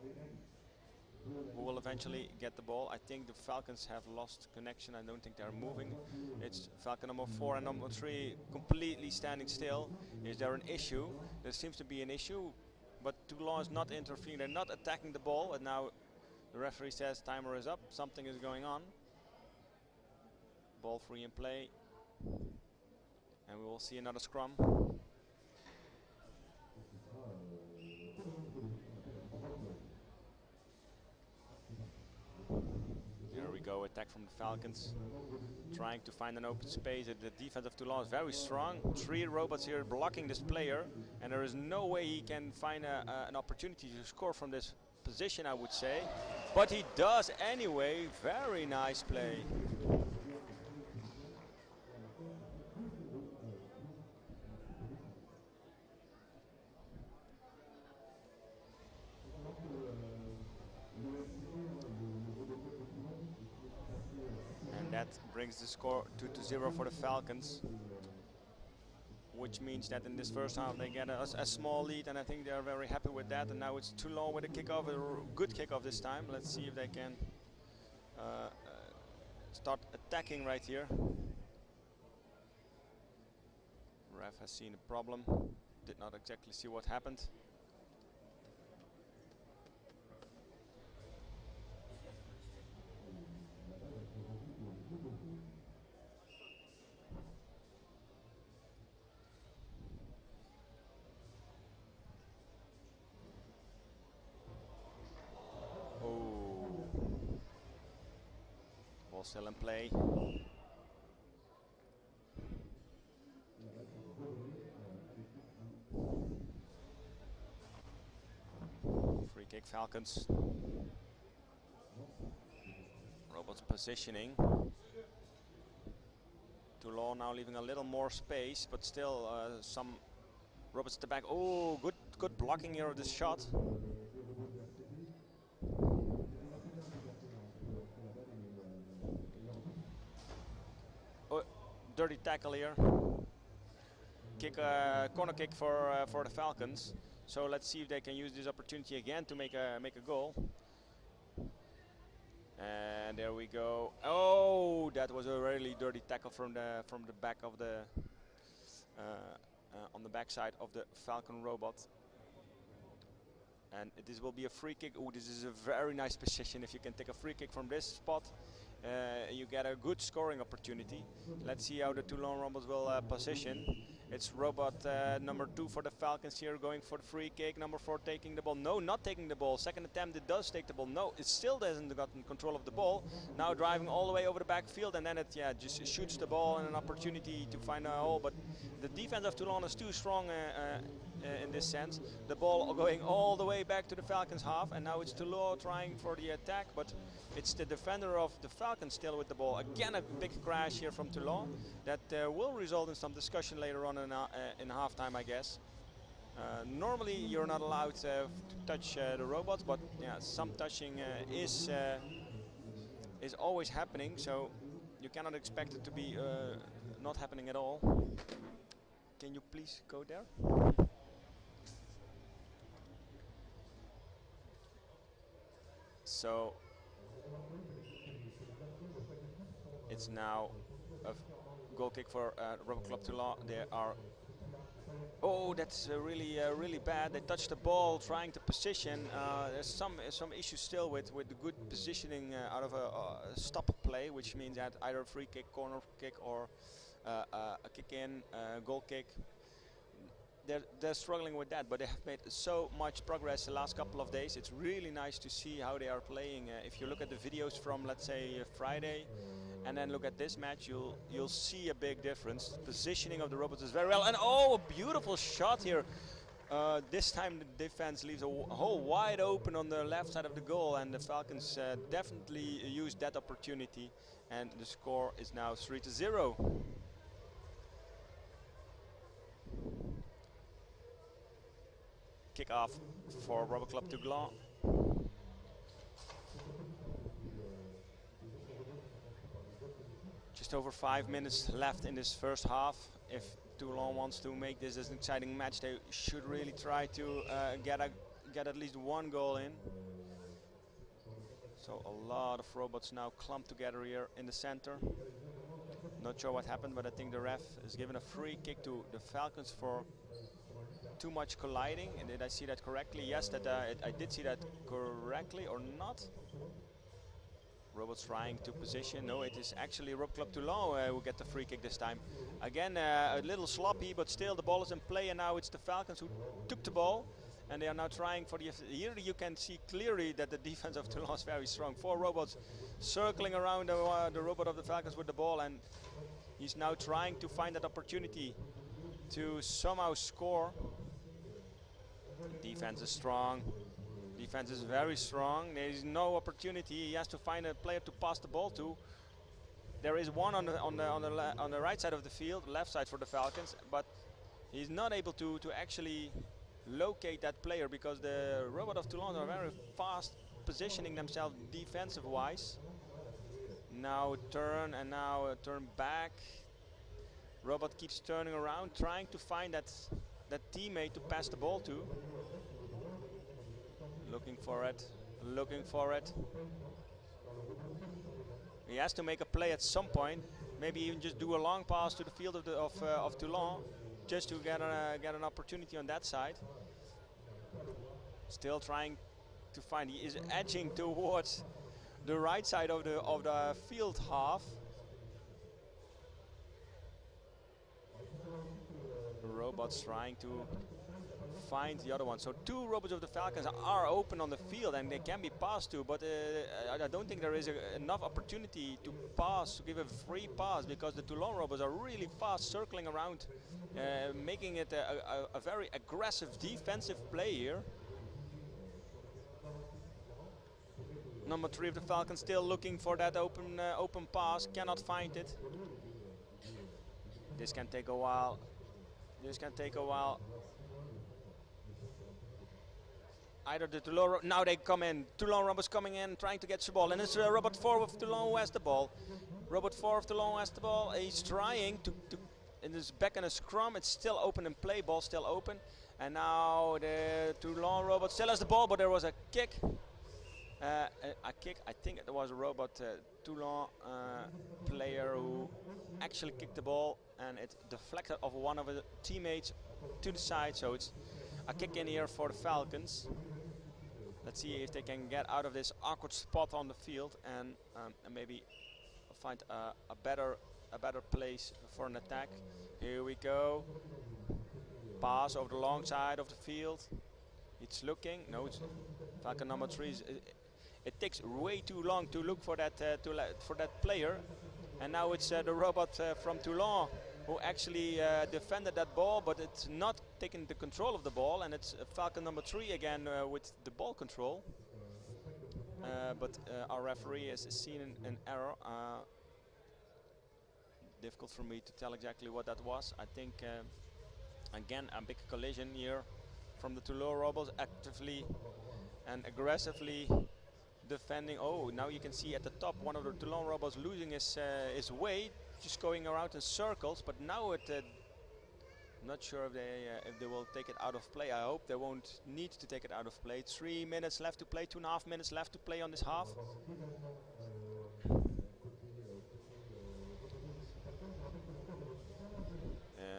Who will eventually get the ball? I think the Falcons have lost connection. I don't think they're moving. It's Falcon number 4 and number 3 completely standing still. Is there an issue? There seems to be an issue, but Toulon is not interfering. They're not attacking the ball, and now the referee says timer is up. Something is going on. Ball free in play, and we will see another scrum. There we go, attack from the Falcons, trying to find an open space. The defense of Toulon is very strong. 3 robots here blocking this player, and there is no way he can find an opportunity to score from this position, I would say. But he does anyway. Very nice play. That brings the score 2-0 for the Falcons, which means that in this first half they get a small lead, and I think they are very happy with that. And now it's Toulon with a kickoff, a good kickoff this time. Let's see if they can start attacking right here. Ref has seen a problem, did not exactly see what happened. Ball still in play. Free kick Falcons. Robots positioning. Toulon now leaving a little more space, but still some robots at the back. Oh, good blocking here of this shot. Dirty tackle here. Corner kick for the Falcons. So let's see if they can use this opportunity again to make a goal. And there we go. Oh, that was a really dirty tackle from the back of the on the backside of the Falcon robot. And this will be a free kick. Oh, this is a very nice position. If you can take a free kick from this spot, you get a good scoring opportunity. Let's see how the Toulon Robots will position. It's robot number 2 for the Falcons here, going for the free kick. Number 4 taking the ball. No, not taking the ball. Second attempt, it does take the ball. No, it still doesn't gotten control of the ball. Now driving all the way over the backfield, and then it just shoots the ball and an opportunity to find a hole. But the defense of Toulon is too strong in this sense. The ball going all the way back to the Falcons half, and now it's Toulon trying for the attack, but it's the defender of the Falcons still with the ball. Again, a big crash here from Toulon that will result in some discussion later on in halftime, I guess. Normally you're not allowed to touch the robots, but yeah, some touching is always happening, so you cannot expect it to be not happening at all. Can you please go there? So it's now a goal kick for RoboCup Toulon. They are. Oh, that's really bad. They touched the ball, trying to position. There's some issues still with the good positioning out of a stop play, which means that either a free kick, corner kick, or a kick in, goal kick. They're struggling with that, but they have made so much progress the last couple of days. It's really nice to see how they are playing. If you look at the videos from, let's say, Friday, and then look at this match, you'll see a big difference. Positioning of the robots is very well, and oh, a beautiful shot here. This time the defense leaves a hole wide open on the left side of the goal, and the Falcons definitely used that opportunity, and the score is now 3-0. Kick-off for RoboCup Toulon. Just over 5 minutes left in this first half. If Toulon wants to make this as an exciting match, they should really try to get at least one goal in. So a lot of robots now clumped together here in the center. Not sure what happened, but I think the ref has given a free kick to the Falcons for too much colliding. And did I see that correctly? Yes, that I did see that correctly, or not? Robots trying to position. No, it is actually RoboCup Toulon who get the free kick this time. Again, a little sloppy, but still the ball is in play, and now it's the Falcons who took the ball, and they are now trying for the. Here you can see clearly that the defense of Toulon is very strong. 4 robots circling around the robot of the Falcons with the ball, and he's now trying to find that opportunity to somehow score. Defense is strong. Defense is very strong. There is no opportunity. He has to find a player to pass the ball to. There is one on the right side of the field, left side for the Falcons, but he's not able to actually locate that player because the robot of Toulon are very fast positioning themselves defensive-wise. Now turn and now turn back. Robot keeps turning around, trying to find that teammate to pass the ball to. Looking for it, looking for it. He has to make a play at some point. Maybe even just do a long pass to the field of Toulon, just to get an opportunity on that side. Still trying to find. He is edging towards the right side of the field half. The robot's trying to find the other one. So 2 robots of the Falcons are open on the field and they can be passed to, but I don't think there is enough opportunity to pass, to give a free pass, because the Toulon robots are really fast circling around, making it a very aggressive defensive play here. Number 3 of the Falcons still looking for that open pass, cannot find it. This can take a while. This can take a while. Either the Toulon, now they come in. Toulon robots coming in, trying to get the ball, and it's Robot 4 of Toulon who has the ball. Robot 4 of Toulon has the ball. He's trying to and it's back in a scrum. It's still open in play. Ball still open, and now the Toulon robot still has the ball, but there was a kick. A kick. I think it was a Robot Toulon player who actually kicked the ball, and it deflected off one of the teammates to the side. So it's a kick in here for the Falcons. Let's see if they can get out of this awkward spot on the field and maybe find a better place for an attack. Here we go. Pass over the long side of the field. It's looking. No, it's Falcon number 3. It takes way too long to look for that for that player, and now it's the robot from Toulon who actually defended that ball, but it's not taking the control of the ball, and it's Falcon number 3 again with the ball control. But our referee has seen an error. Difficult for me to tell exactly what that was. I think again a big collision here from the Toulon robots, actively and aggressively defending. Oh, now you can see at the top one of the Toulon robots losing his way, just going around in circles. But now it, not sure if they will take it out of play. I hope they won't need to take it out of play. 3 minutes left to play, 2.5 minutes left to play on this half.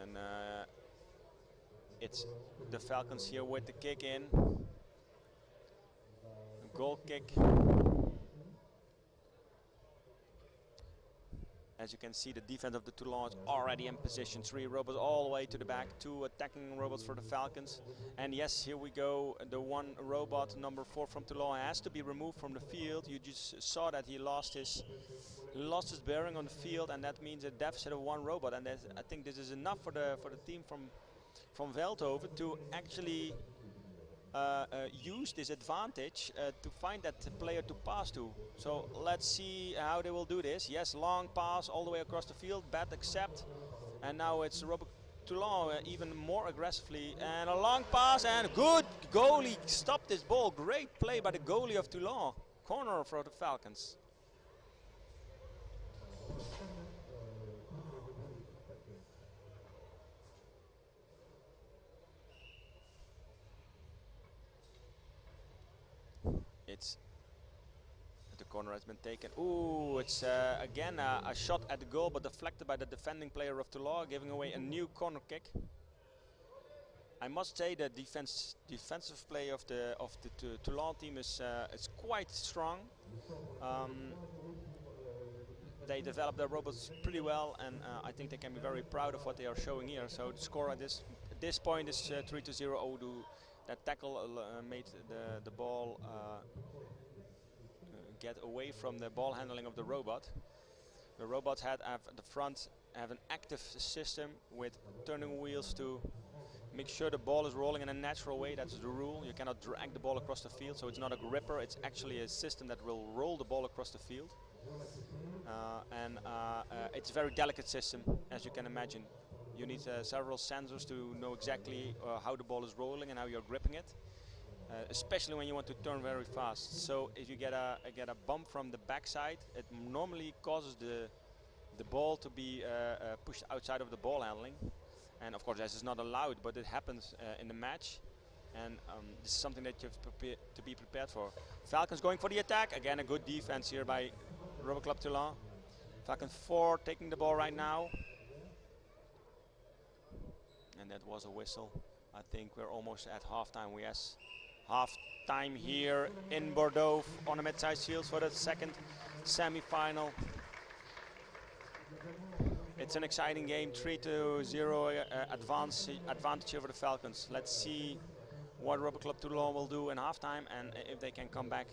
And it's the Falcons here with the kick in. A goal kick. As you can see, the defense of the Toulon is already in position. 3 robots all the way to the back, 2 attacking robots for the Falcons. And yes, here we go. The one robot, number 4 from Toulon, has to be removed from the field. You just saw that he lost his bearing on the field, and that means a deficit of 1 robot. And I think this is enough for the team from Veldhoven to actually use this advantage to find that player to pass to. So let's see how they will do this. Yes, long pass all the way across the field, bad accept, and now it's Toulon even more aggressively, and a long pass, and good goalie stopped this ball. Great play by the goalie of Toulon. Corner for the Falcons. It's the corner has been taken. Ooh, it's again a shot at the goal, but deflected by the defending player of Toulon, giving away a new corner kick. I must say the defensive play of the Toulon team is quite strong. They developed their robots pretty well, and I think they can be very proud of what they are showing here. So the score at this point is 3-0. Odu. That tackle made the ball get away from the ball handling of the robot. The robots at the front have an active system with turning wheels to make sure the ball is rolling in a natural way. That's the rule. You cannot drag the ball across the field, so it's not a gripper. It's actually a system that will roll the ball across the field. It's a very delicate system, as you can imagine. You need several sensors to know exactly how the ball is rolling and how you're gripping it. Especially when you want to turn very fast. So if you get a bump from the backside, it normally causes the ball to be pushed outside of the ball handling. And of course this is not allowed, but it happens in the match. And this is something that you have to be prepared for. Falcons going for the attack. Again, a good defense here by RoboCup Toulon. Falcons 4 taking the ball right now. And that was a whistle. I think we're almost at halftime. Yes. Half time here in Bordeaux on the mid-sized fields for the second semi-final. It's an exciting game, 3-0 advantage over the Falcons. Let's see what RoboCup Toulon will do in halftime and if they can come back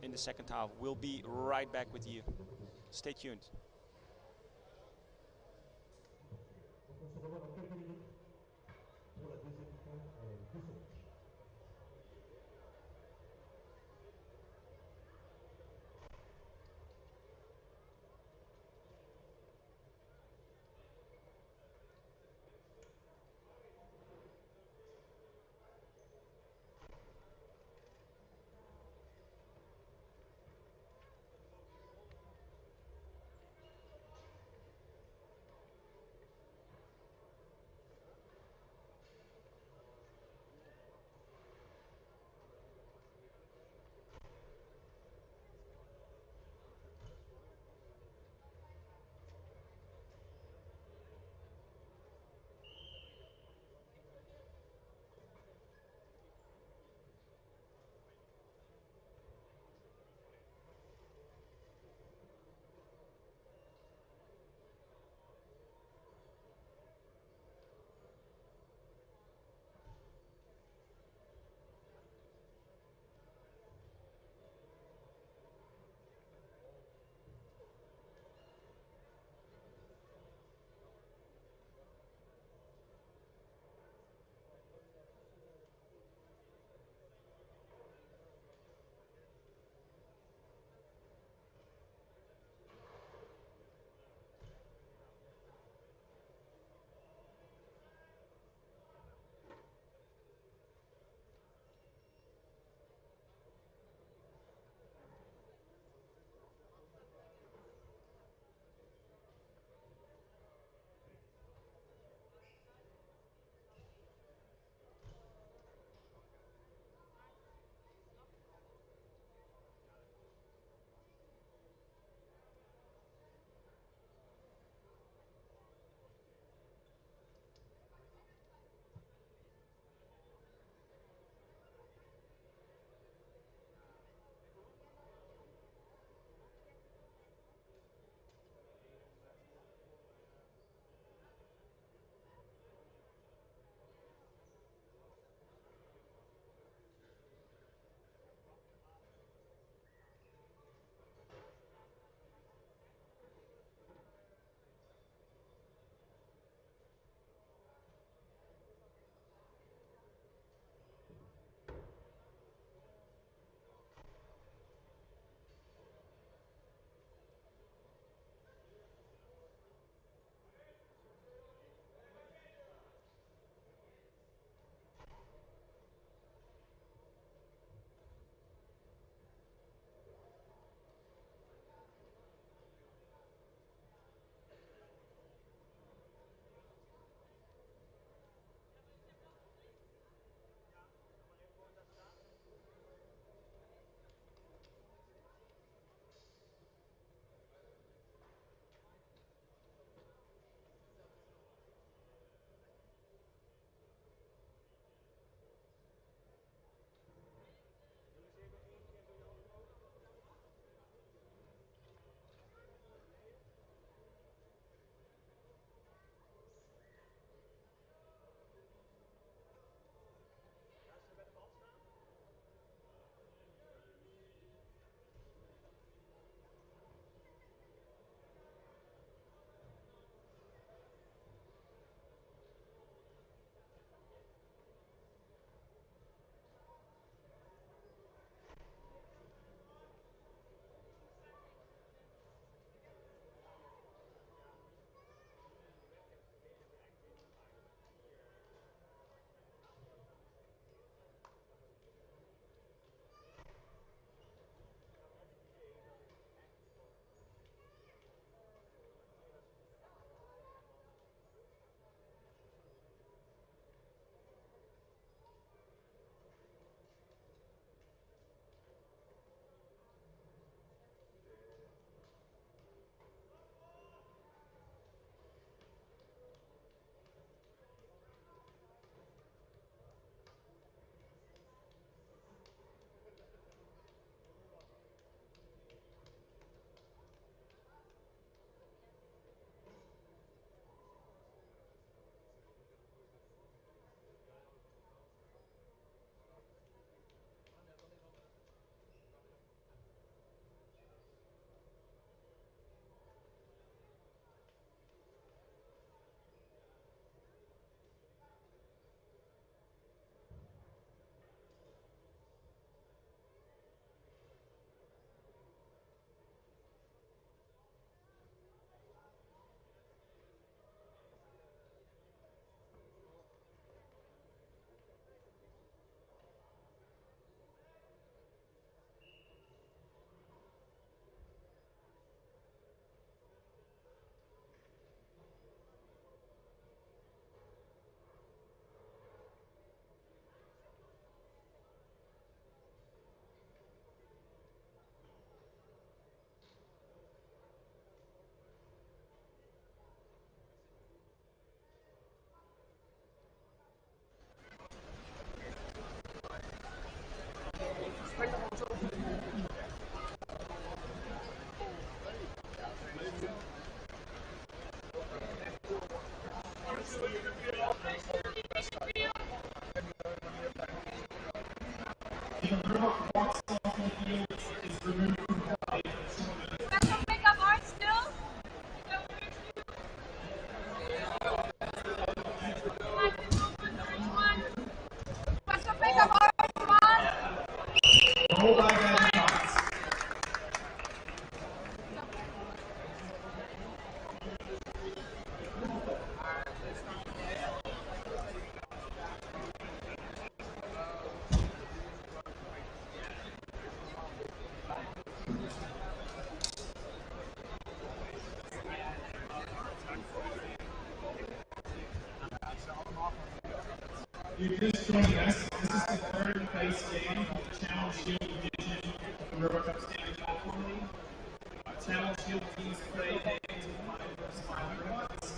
in the second half. We'll be right back with you. Stay tuned. Special pickup art still? Special pickup art one. You're just joining us. This is the third place game of the Channel Shield Division of the RoboCup Standard Platform League. Channel Shield teams play a 2-5 versus 5 robots.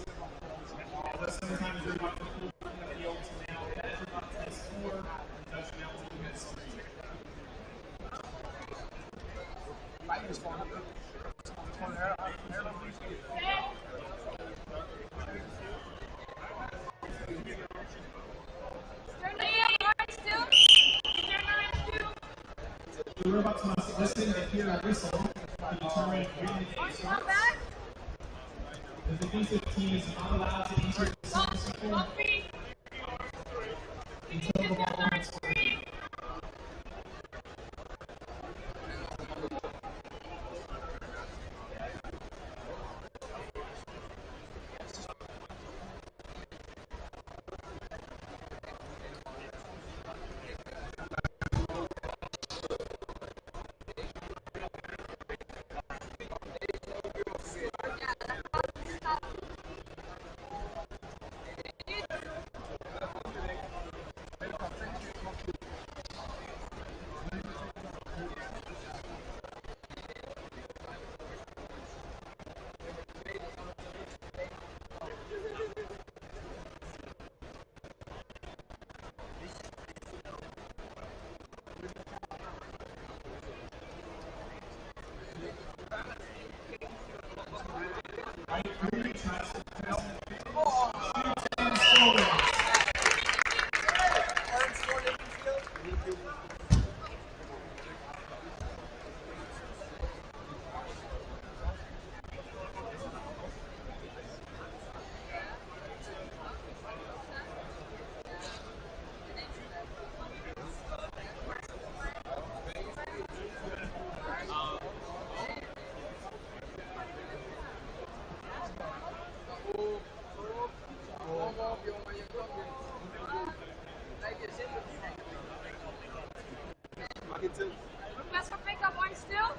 Although sometimes robots are pulled from the field to now that robots has 4 and Dutch now team has 3. The robots must listen and hear a whistle to determine when the game starts. The defensive team is not allowed to enter the center circle until the ball is free. Special pickup art still?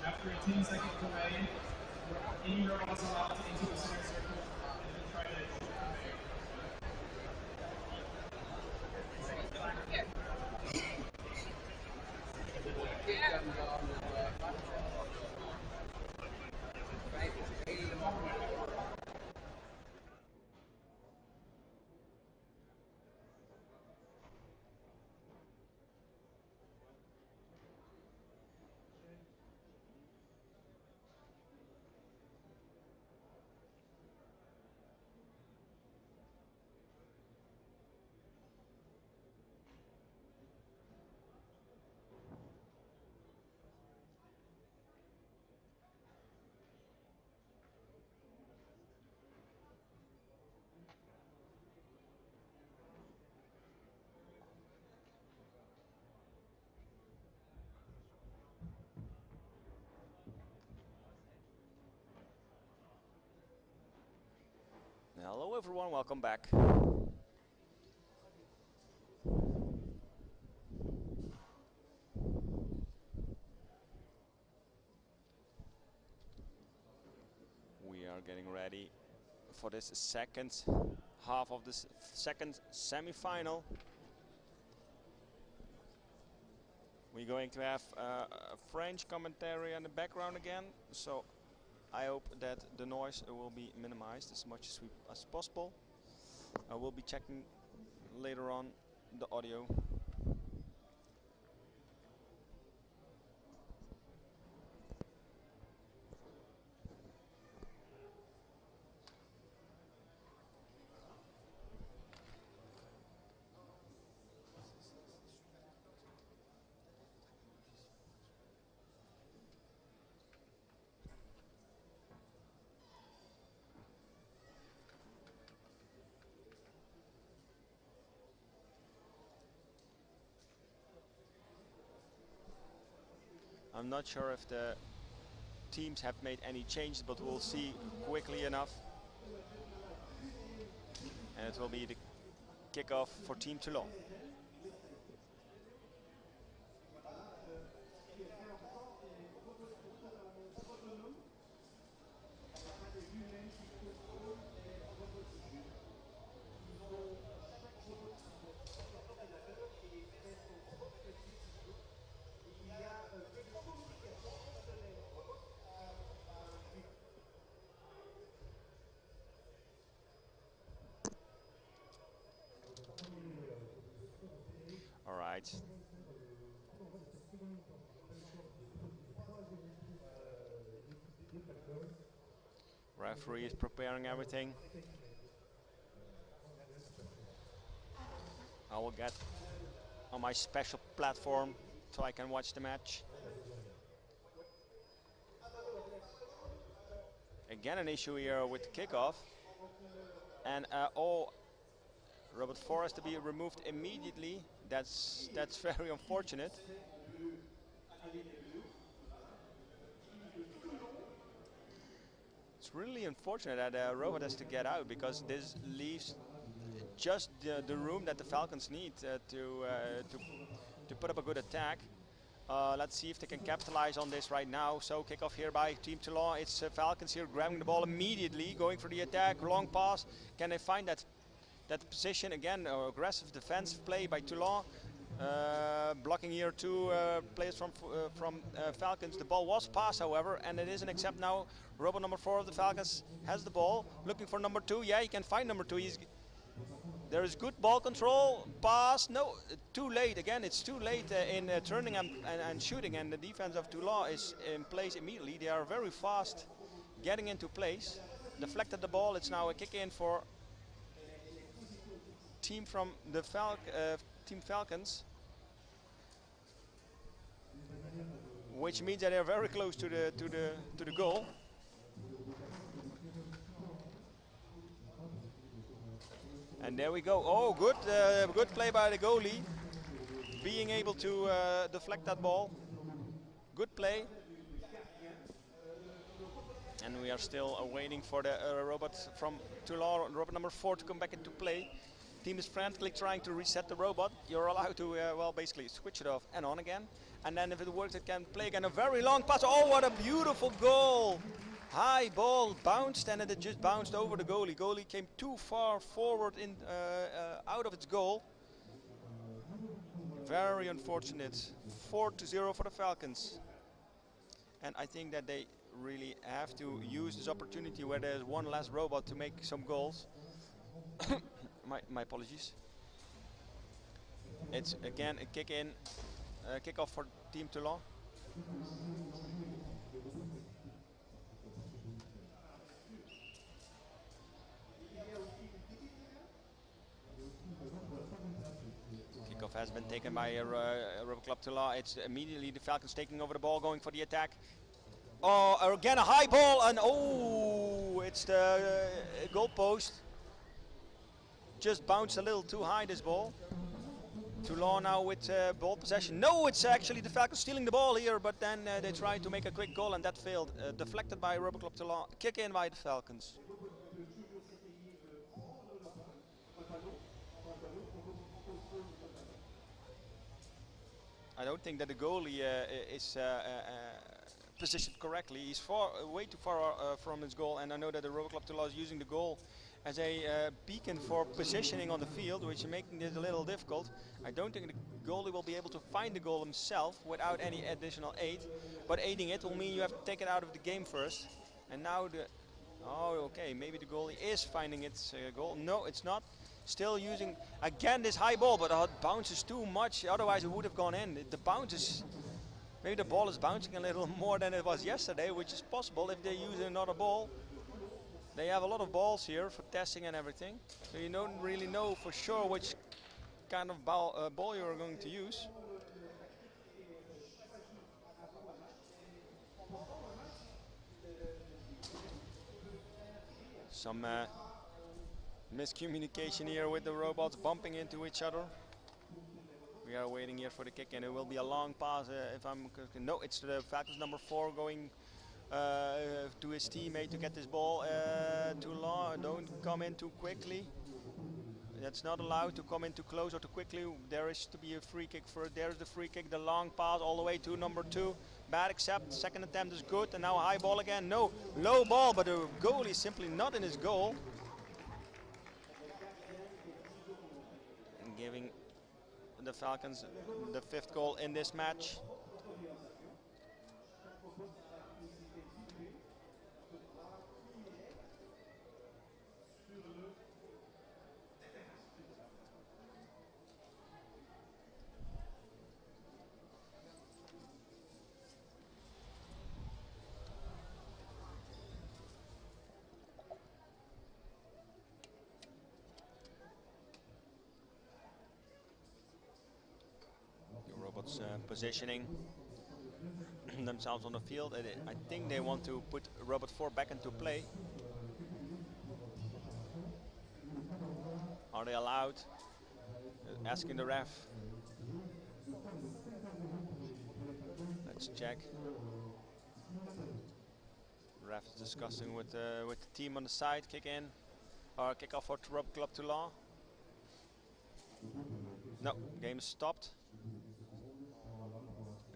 After a 10-second delay, any robot is allowed to enter the center circle and then try to exit the conveyor. Hello everyone, welcome back. We are getting ready for this second half of this second semi-final. We're going to have a French commentary in the background again, so I hope that the noise will be minimized as much as possible. I will be checking later on the audio. I'm not sure if the teams have made any changes, but we'll see quickly enough. And it will be the kickoff for Team Toulon. All right. Referee is preparing everything. I will get on my special platform so I can watch the match. Again, an issue here with the kickoff. And Robot 4 has to be removed immediately. That's very unfortunate. It's really unfortunate that Robot has to get out, because this leaves just the room that the Falcons need to put up a good attack. Let's see if they can capitalize on this right now. So kickoff here by Team Toulon. It's Falcons here grabbing the ball immediately, going for the attack, long pass. Can they find that position again? Aggressive defensive play by Toulon. Blocking here two players from Falcons. The ball was passed, however, and it is an accept now. Robot number 4 of the Falcons has the ball, looking for number 2. Yeah, he can find number 2. There is good ball control, pass, no, too late. Again, it's too late in turning and shooting, and the defense of Toulon is in place immediately. They are very fast getting into place. Deflected the ball, it's now a kick in for team from the Team Falcons, which means that they are very close to the goal. And there we go. Oh, good play by the goalie, being able to deflect that ball. Good play. And we are still waiting for the robot from Toulon, robot number 4, to come back into play. Team is frantically trying to reset the robot. You're allowed to, well, basically switch it off and on again. And then if it works, it can play again. A very long pass. Oh, what a beautiful goal! High ball bounced, and it just bounced over the goalie. Goalie came too far forward out of its goal. Very unfortunate. 4-0 for the Falcons. And I think that they really have to use this opportunity where there's one less robot to make some goals. my apologies. It's again a kick-off for Team Toulon. Kickoff has been taken by RoboCup Toulon. It's immediately the Falcons taking over the ball, going for the attack. Oh, again a high ball, and oh, it's the goal post. Just bounced a little too high, this ball. Toulon now with ball possession. No, it's actually the Falcons stealing the ball here, but then they tried to make a quick goal and that failed. Deflected by RoboCup Toulon. Kick in by the Falcons. I don't think that the goalie is positioned correctly. He's way too far from his goal, and I know that the RoboCup Toulon is using the goal as a beacon for positioning on the field, which is making this a little difficult. I don't think goalie will be able to find the goal himself without any additional aid. But aiding it will mean you have to take it out of the game first. And now the... Oh, okay, maybe the goalie is finding its goal. No, it's not. Still using, again, this high ball, but it bounces too much. Otherwise, it would have gone in. The bounce is... Maybe the ball is bouncing a little more than it was yesterday, which is possible if they use another ball. They have a lot of balls here for testing and everything. So you don't really know for sure which kind of ball you're going to use. Some miscommunication here with the robots bumping into each other. We are waiting here for the kick, and it will be a long pass. If I'm no, it's the Falcons number 4 going to his teammate to get this ball. Too long. Don't come in too quickly. That's not allowed to come in too close or too quickly. There is to be a free kick for it. There's the free kick, the long pass all the way to number 2. Bad accept. Second attempt is good, and now a high ball again. No, low ball, but the goalie is simply not in his goal. And giving the Falcons the 5th goal in this match. Positioning themselves on the field. I think they want to put Robot 4 back into play. Are they allowed? Asking the ref. Let's check. Ref is discussing with the team on the side. Kick in or kick off for RoboCup Toulon. No, game is stopped.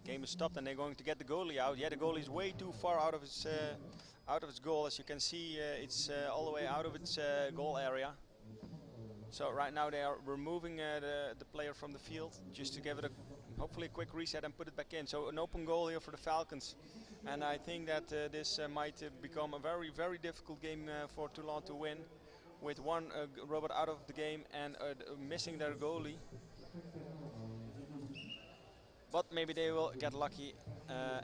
Game is stopped, and they're going to get the goalie out. Yeah, the goalie is way too far out of its goal. As you can see, it's all the way out of its goal area. So right now they are removing the player from the field just to give it hopefully a quick reset and put it back in. So an open goal here for the Falcons, and I think that this might become a very, very difficult game for Toulon to win, with one robot out of the game and missing their goalie. But maybe they will get lucky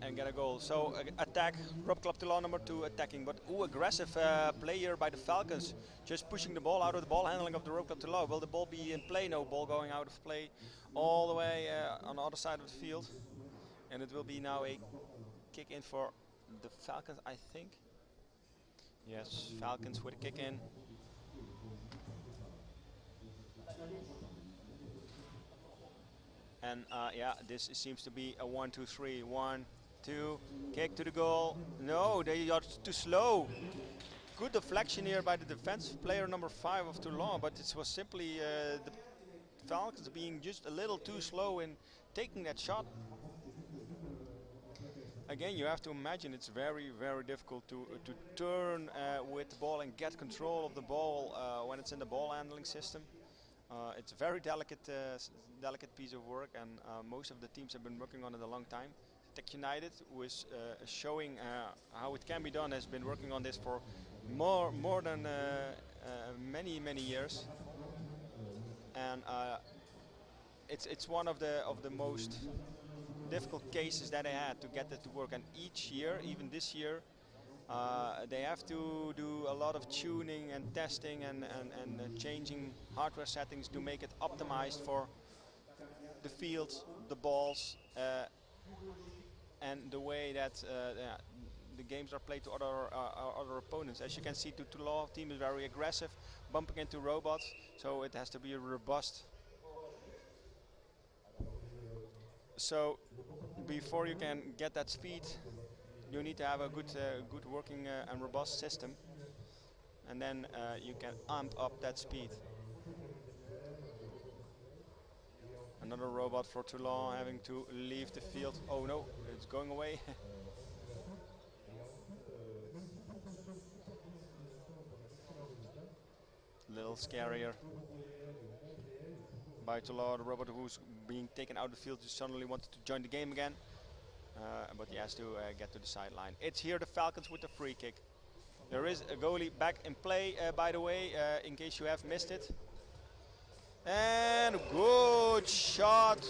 and get a goal. So attack, RoboCup Toulon number 2 attacking. But aggressive player by the Falcons, just pushing the ball out of the ball handling of the RoboCup Toulon. Will the ball be in play? No, ball going out of play all the way on the other side of the field. And it will be now a kick in for the Falcons, I think. Yes, Falcons with a kick in. And yeah, this seems to be a 1-2-3. 1, 2, kick to the goal. No, they are too slow. Good deflection here by the defensive player number 5 of Toulon, but it was simply the Falcons being just a little too slow in taking that shot. Again, you have to imagine it's very, very difficult to turn with the ball and get control of the ball when it's in the ball handling system. It's a very delicate piece of work, and most of the teams have been working on it a long time. Tech United, who is showing how it can be done, has been working on this for more than many years, and it's one of the most difficult cases that they had to get it to work. And each year, even this year, they have to do a lot of tuning and testing and changing hardware settings to make it optimized for the fields, the balls, and the way that the games are played to other opponents. As you can see, the Toulon team is very aggressive, bumping into robots, so it has to be robust. So before you can get that speed, you need to have a good working and robust system, and then you can amp up that speed. Another robot for Toulon having to leave the field. Oh no, it's going away. Little scarier. by Toulon, the robot who's being taken out of the field, just suddenly wanted to join the game again. But he has to get to the sideline. It's here the Falcons with the free kick. There is a goalie back in play, by the way, in case you have missed it. And good shot.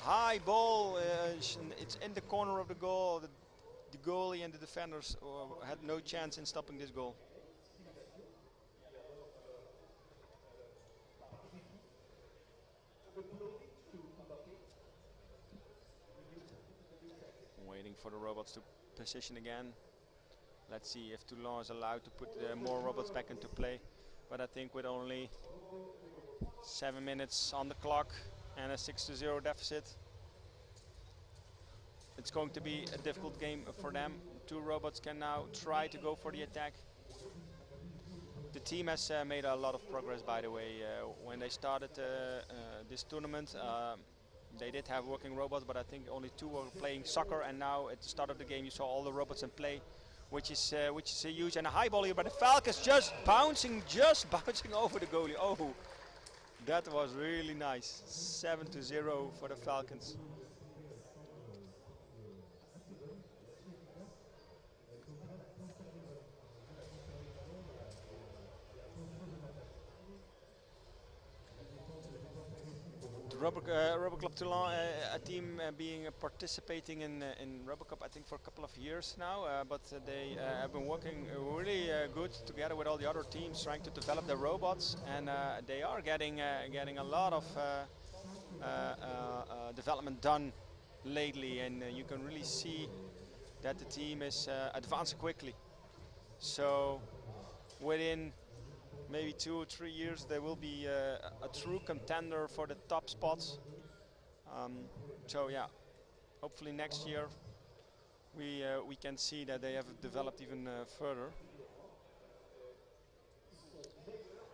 High ball. It's in the corner of the goal. The goalie and the defenders had no chance in stopping this goal. Waiting for the robots to position again. Let's see if Toulon is allowed to put more robots back into play. But I think with only 7 minutes on the clock and a 6-0 deficit, it's going to be a difficult game for them. Two robots can now try to go for the attack. The team has made a lot of progress, by the way. When they started this tournament, they did have working robots, but I think only 2 were playing soccer, and now at the start of the game you saw all the robots in play, which is a huge, and a high ball here by the Falcons, just bouncing over the goalie. Oh, that was really nice. 7-0 for the Falcons. RoboCup Toulon, a team being participating in RoboCup, I think for a couple of years now, but they have been working really good together with all the other teams, trying to develop their robots, and they are getting a lot of development done lately, and you can really see that the team is advancing quickly. So within maybe 2 or 3 years, they will be a true contender for the top spots. So yeah, hopefully next year we can see that they have developed even further.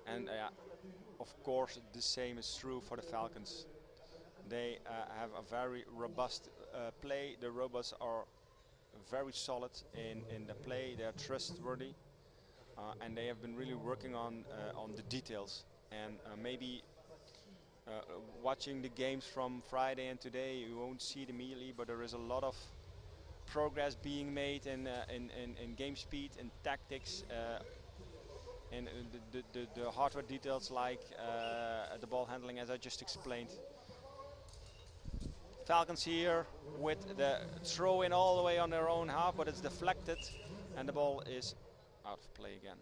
And of course, the same is true for the Falcons. They have a very robust play. The robots are very solid in the play. They are trustworthy. And they have been really working on the details, and maybe watching the games from Friday and today, you won't see it immediately, but there is a lot of progress being made in game speed and tactics, and the hardware details like the ball handling, as I just explained. Falcons here with the throw in all the way on their own half, but it's deflected, and the ball is out of play again.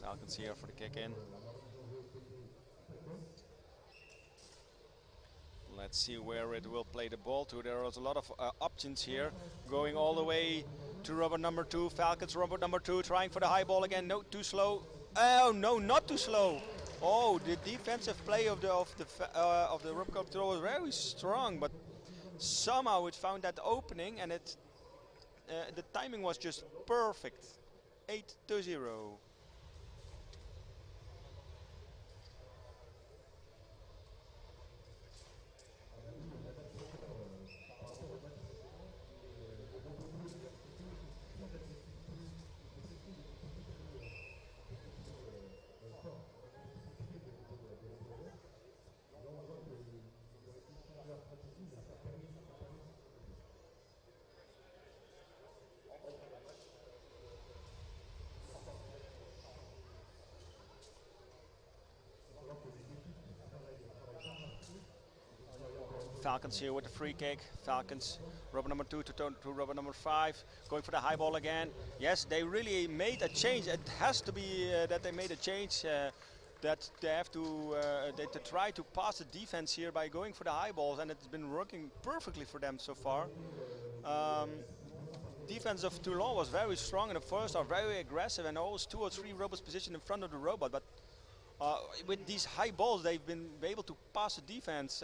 Falcons here for the kick in. Let's see where it will play the ball to. There is a lot of options here, going all the way to robot number 2. Falcons robot number 2 trying for the high ball again. No, too slow. Oh no, not too slow. Oh, the defensive play of the RoboCup throw was very strong, but somehow it found that opening, and the timing was just perfect. 8-0. Falcons here with the free kick. Falcons, robot number 2 to robot number 5, going for the high ball again. Yes, they really made a change. It has to be that they made a change. That they have to they try to pass the defense here by going for the high balls, and it's been working perfectly for them so far. Defense of Toulon was very strong in the first, are very aggressive, and always 2 or 3 robots positioned in front of the robot. But with these high balls, they've been able to pass the defense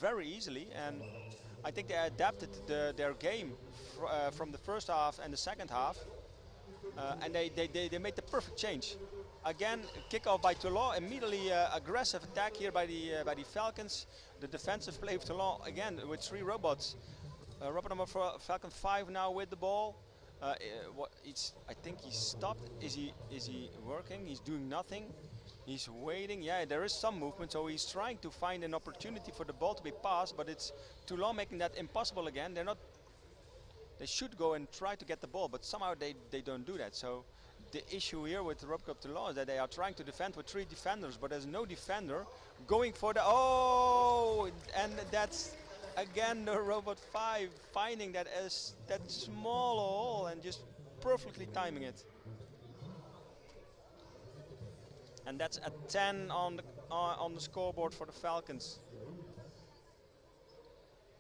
very easily, and I think they adapted their game from the first half and the second half, and they made the perfect change. Again, kickoff by Toulon, immediately aggressive attack here by the Falcons. The defensive play of Toulon again with 3 robots. Robot number 4, Falcon 5 now with the ball. I think he stopped. Is he working? He's doing nothing. He's waiting. Yeah, there is some movement, so he's trying to find an opportunity for the ball to be passed, but it's Toulon making that impossible again. They're not. They should go and try to get the ball, but somehow they don't do that. So the issue here with RoboCup Toulon is that they are trying to defend with 3 defenders, but there's no defender going for the and that's again the Robot 5 finding that small hole and just perfectly timing it. And that's a 10 on the scoreboard for the Falcons.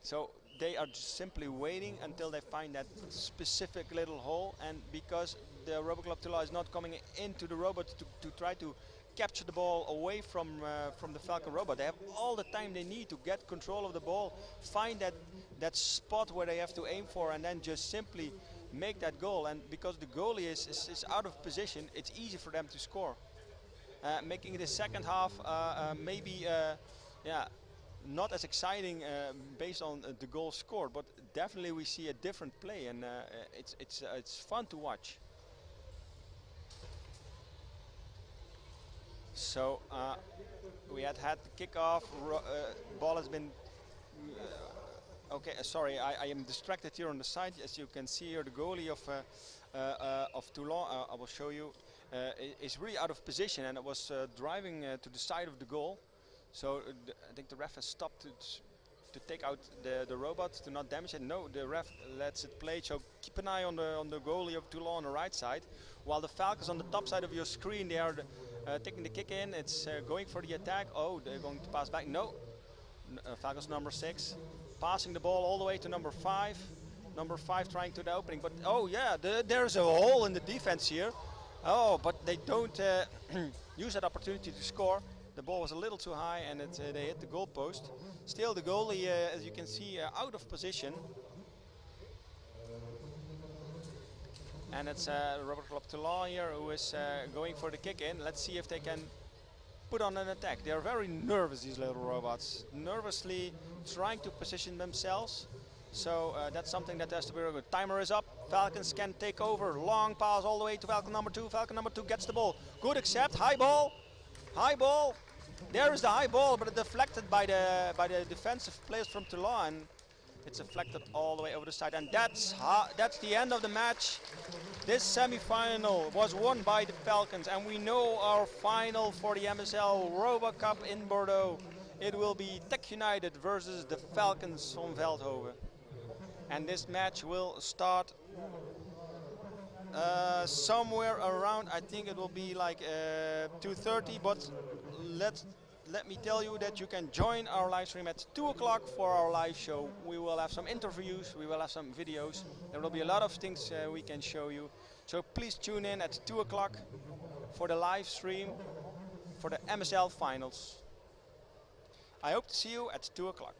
So they are just simply waiting until they find that specific little hole, and because the RoboClub Toulon is not coming into the robot to try to capture the ball away from the Falcon robot, they have all the time they need to get control of the ball, find that spot where they have to aim for, and then just simply make that goal. And because the goalie is out of position, it's easy for them to score. Making the second half maybe not as exciting based on the goal scored, but definitely we see a different play, and it's fun to watch. So we had the kickoff. Ball has been. Okay, sorry, I am distracted here on the side. As you can see here, the goalie of Toulon, I will show you, is really out of position, and it was driving to the side of the goal. So I think the ref has stopped to take out the robot to not damage it. No, the ref lets it play. So keep an eye on the goalie of Toulon on the right side, while the Falcons on the top side of your screen, they are taking the kick in. It's going for the attack. Oh, they're going to pass back. No, Falcons number 6 passing the ball all the way to number 5. Number 5 trying to the opening, but oh yeah, there's a hole in the defense here. Oh, but they don't use that opportunity to score. The ball was a little too high, and they hit the goal post. Still, the goalie, as you can see, out of position. And it's RoboClub Toulon here who is going for the kick in. Let's see if they can put on an attack. They are very nervous, these little robots. Nervously trying to position themselves. So that's something that has to be very good. Timer is up. Falcons can take over. Long pass all the way to Falcon number 2. Falcon number 2 gets the ball. Good accept. High ball. High ball. There is the high ball, but it deflected by the defensive players from Toulon. And it's deflected all the way over the side, and that's the end of the match. This semi-final was won by the Falcons, and we know our final for the MSL RoboCup in Bordeaux. It will be Tech United versus the Falcons from Veldhoven. And this match will start somewhere around, I think it will be like 2:30, but let me tell you that you can join our live stream at 2 o'clock for our live show. We will have some interviews, we will have some videos. There will be a lot of things we can show you. So please tune in at 2 o'clock for the live stream for the MSL finals. I hope to see you at 2 o'clock.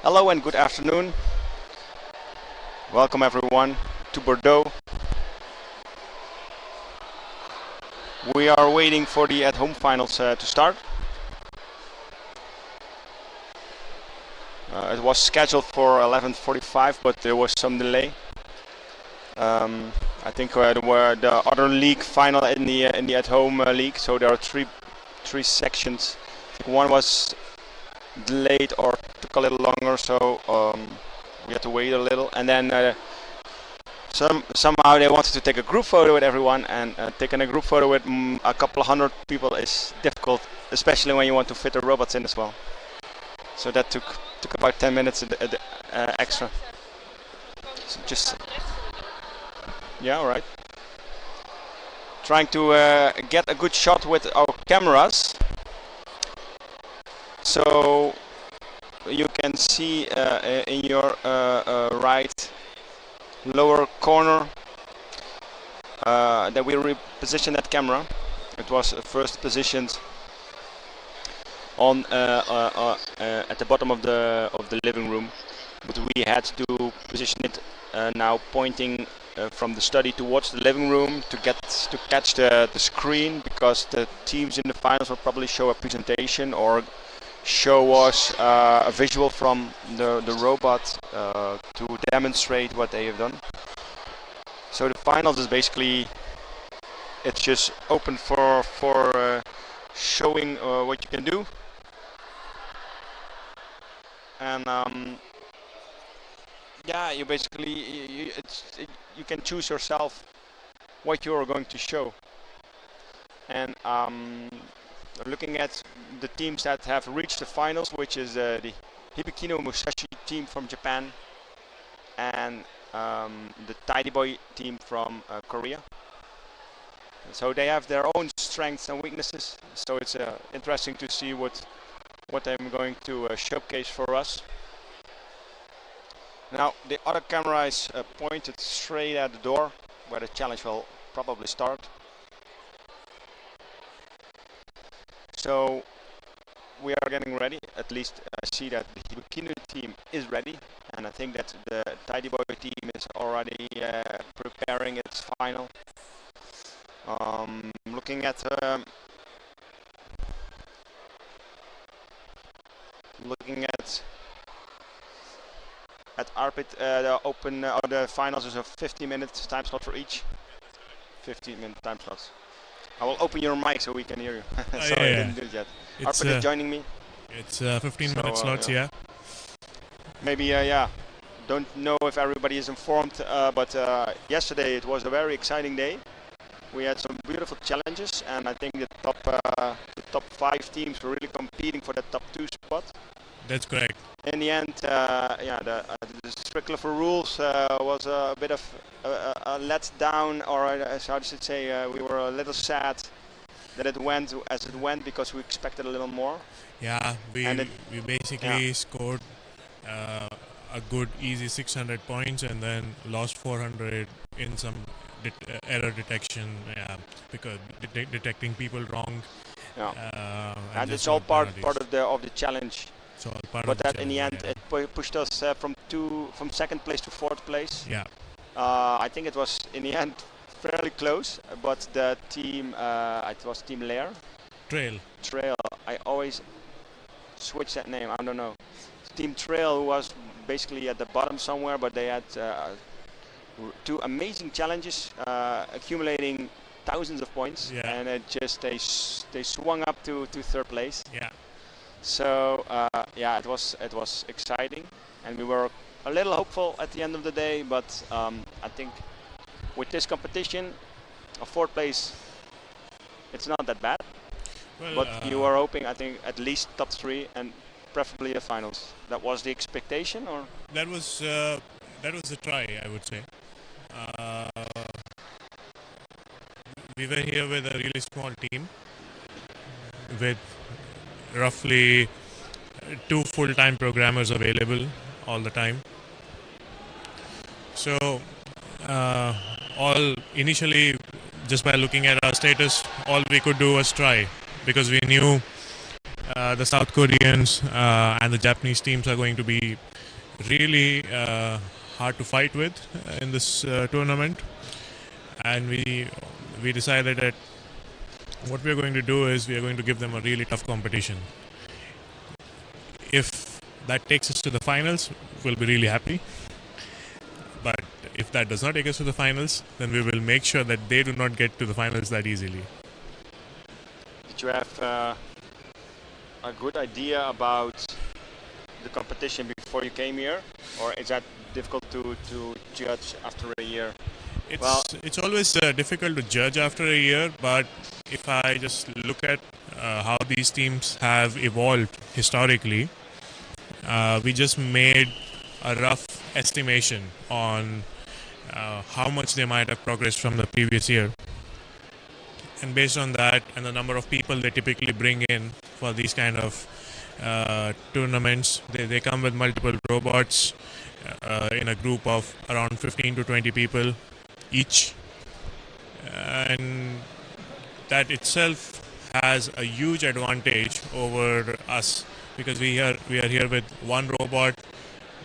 Hello and good afternoon. Welcome everyone to Bordeaux. We are waiting for the at-home finals to start. It was scheduled for 11:45, but there was some delay. I think there were the other league final in the at-home league, so there are three sections. I think one was delayed or took a little longer, so we had to wait a little, and then somehow they wanted to take a group photo with everyone, and taking a group photo with a couple of hundred people is difficult, especially when you want to fit the robots in as well. So that took about 10 minutes extra. So just yeah, all right. Trying to get a good shot with our cameras. So you can see in your right lower corner that we repositioned that camera. It was first positioned on at the bottom of the living room, but we had to position it now pointing from the study towards the living room to catch the screen, because the teams in the finals will probably show a presentation or show us a visual from the robot to demonstrate what they have done. So the finals is basically, it's just open for showing what you can do, and yeah, you basically you can choose yourself what you are going to show. And looking at the teams that have reached the finals, which is the Hibikino Musashi team from Japan and the Tidy Boy team from Korea. So they have their own strengths and weaknesses. So it's interesting to see what I'm going to showcase for us. Now the other camera is pointed straight at the door, where the challenge will probably start. So we are getting ready. At least I see that the Hibikino team is ready, and I think that the Tidy Boy team is already preparing its final. Looking at ARPIT, the open or the finals is a 15-minute time slot for each. 15-minute time slots. I will open your mic so we can hear you. Sorry, I didn't do it yet. ARPIT is joining me. It's 15-minute slots, yeah. Maybe, yeah. Don't know if everybody is informed, but yesterday it was a very exciting day. We had some beautiful challenges, and I think the top 5 teams were really competing for the top 2 spot. That's correct. In the end, yeah, the strictly for rules was a bit of a letdown, or how I should say, we were a little sad that it went as it went, because we expected a little more. Yeah, we basically scored a good easy 600 points and then lost 400 in some error detection, because detecting people wrong. Yeah. And it's all part of the challenge. So part but of that in the end it pushed us from second place to 4th place. Yeah. I think it was in the end fairly close, but the team it was Team Lair. Trail. I always switch that name. I don't know. Team Trail, who was basically at the bottom somewhere, but they had 2 amazing challenges, accumulating thousands of points, and it just they swung up to 3rd place. Yeah. So yeah, it was exciting, and we were a little hopeful at the end of the day. But I think with this competition, a 4th place, it's not that bad. Well, but you were hoping, I think, at least top 3 and preferably the finals. That was the expectation, or that was a try, I would say. We were here with a really small team, with roughly 2 full-time programmers available all the time. So all initially, just by looking at our status, all we could do was try, because we knew the South Koreans and the Japanese teams are going to be really hard to fight with in this tournament. And we decided that what we are going to do is we are going to give them a really tough competition. If that takes us to the finals, we'll be really happy. But if that does not take us to the finals, then we will make sure that they do not get to the finals that easily. Did you have a good idea about the competition before you came here, or is that difficult to judge after a year? It's always difficult to judge after a year, but if I just look at how these teams have evolved historically, we just made a rough estimation on how much they might have progressed from the previous year. And based on that and the number of people they typically bring in for these kind of tournaments, they come with multiple robots in a group of around 15 to 20 people each, and that itself has a huge advantage over us, because we are here with one robot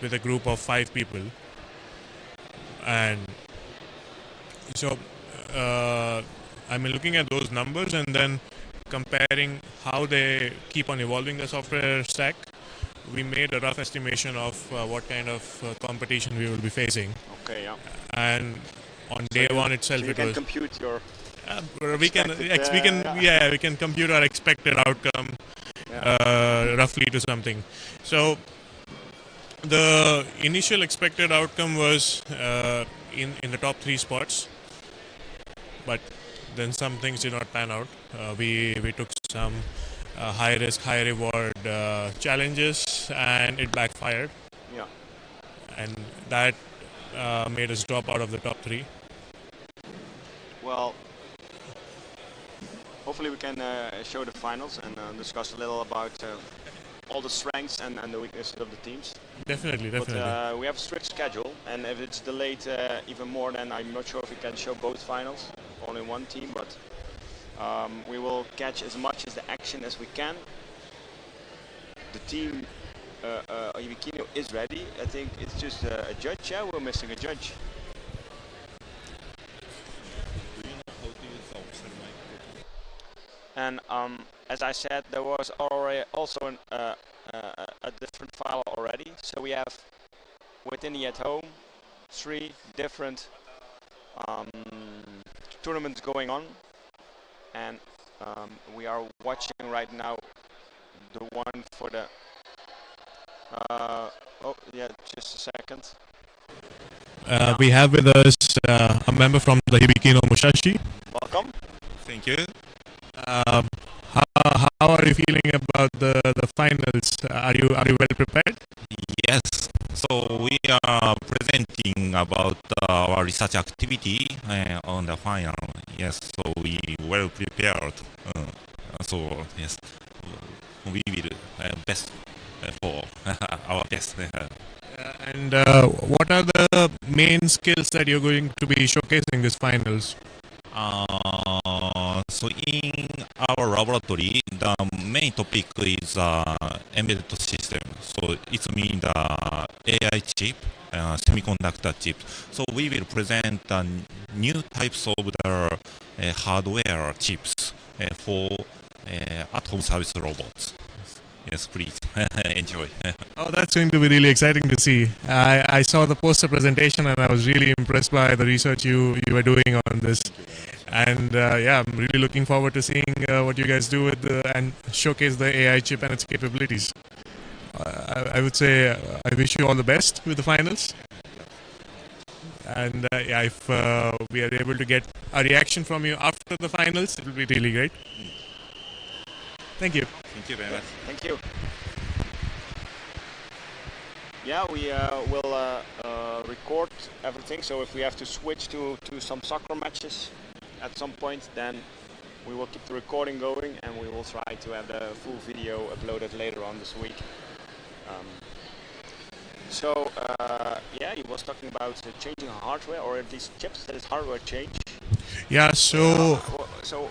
with a group of 5 people. And so I'm looking at those numbers and then comparing how they keep on evolving the software stack, we made a rough estimation of what kind of competition we will be facing. Okay, yeah. And on day one itself, so you can compute your. We can compute our expected outcome roughly to something. So the initial expected outcome was in the top 3 spots, but then some things did not pan out. We took some high risk, high reward challenges, and it backfired. Yeah. And that made us drop out of the top 3. Well, hopefully we can show the finals and discuss a little about all the strengths and the weaknesses of the teams. Definitely. But we have a strict schedule, and if it's delayed even more, then I'm not sure if we can show both finals, only one team, but we will catch as much as the action as we can. The team Ibikino is ready. I think it's just a judge. Yeah, we're missing a judge. And as I said, there was already also a different file already. So we have within the at home 3 different tournaments going on, and we are watching right now the one for the. Oh yeah, just a second. We have with us a member from the Hibikino Musashi. Welcome. Thank you. How are you feeling about the finals? Are you well prepared? Yes. So we are presenting about our research activity on the final. Yes. So we well prepared. So yes, we will best for our best. And what are the main skills that you're going to be showcasing this finals? So in our laboratory, the main topic is embedded system. So it means the AI chip, semiconductor chip. So we will present new types of the hardware chips for at-home service robots. Yes, please enjoy. Oh, that's going to be really exciting to see. I saw the poster presentation and I was really impressed by the research you were doing on this. And yeah, I'm really looking forward to seeing what you guys do with and showcase the AI chip and its capabilities. I would say I wish you all the best with the finals. And yeah, if we are able to get a reaction from you after the finals, it will be really great. Thank you. Thank you very much. Thank you. Yeah, we will record everything. So if we have to switch to some soccer matches at some point, then we will keep the recording going, and we will try to have the full video uploaded later on this week. So yeah, he was talking about changing hardware, or at least chips. That is hardware change. Yeah. So. So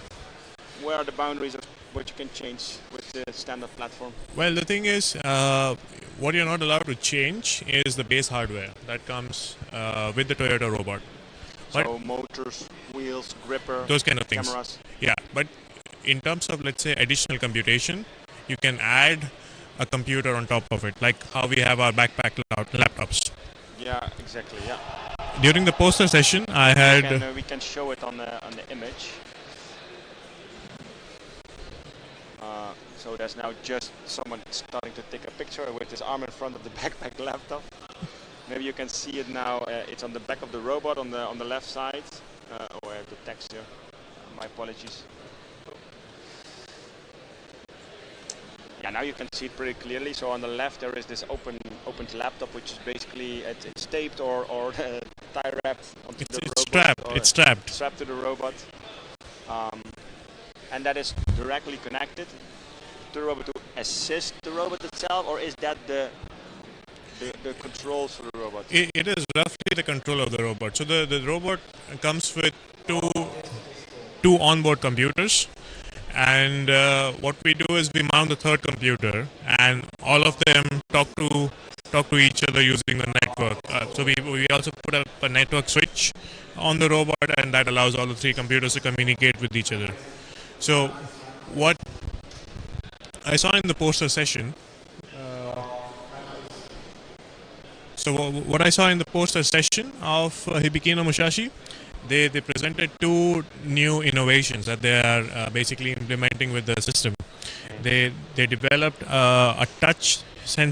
where are the boundaries of what you can change with the standard platform? Well, the thing is, what you're not allowed to change is the base hardware that comes with the Toyota robot. So motors, wheels, gripper, those kind of things. cameras. Yeah, but in terms of, let's say, additional computation, you can add a computer on top of it, like how we have our backpack laptops. Yeah, exactly. Yeah. During the poster session, I had. We can show it on the image. So there's now just someone starting to take a picture with his arm in front of the backpack laptop. Maybe you can see it now. It's on the back of the robot on the left side. Oh, I have the text here. My apologies. Yeah, now you can see it pretty clearly. So on the left there is this opened laptop, which is basically it's taped or tie wrapped onto the robot. It's strapped. Strapped to the robot. And that is directly connected to the robot to assist the robot itself, or is that the controls for the robot? It is roughly the control of the robot. So the robot comes with two onboard computers, and what we do is we mount the third computer, and all of them talk to each other using the network. So we also put up a network switch on the robot, and that allows all the three computers to communicate with each other. So what I saw in the poster session, what I saw in the poster session of Hibikino Musashi, they presented two new innovations that they are basically implementing with the system. They developed a touch sensor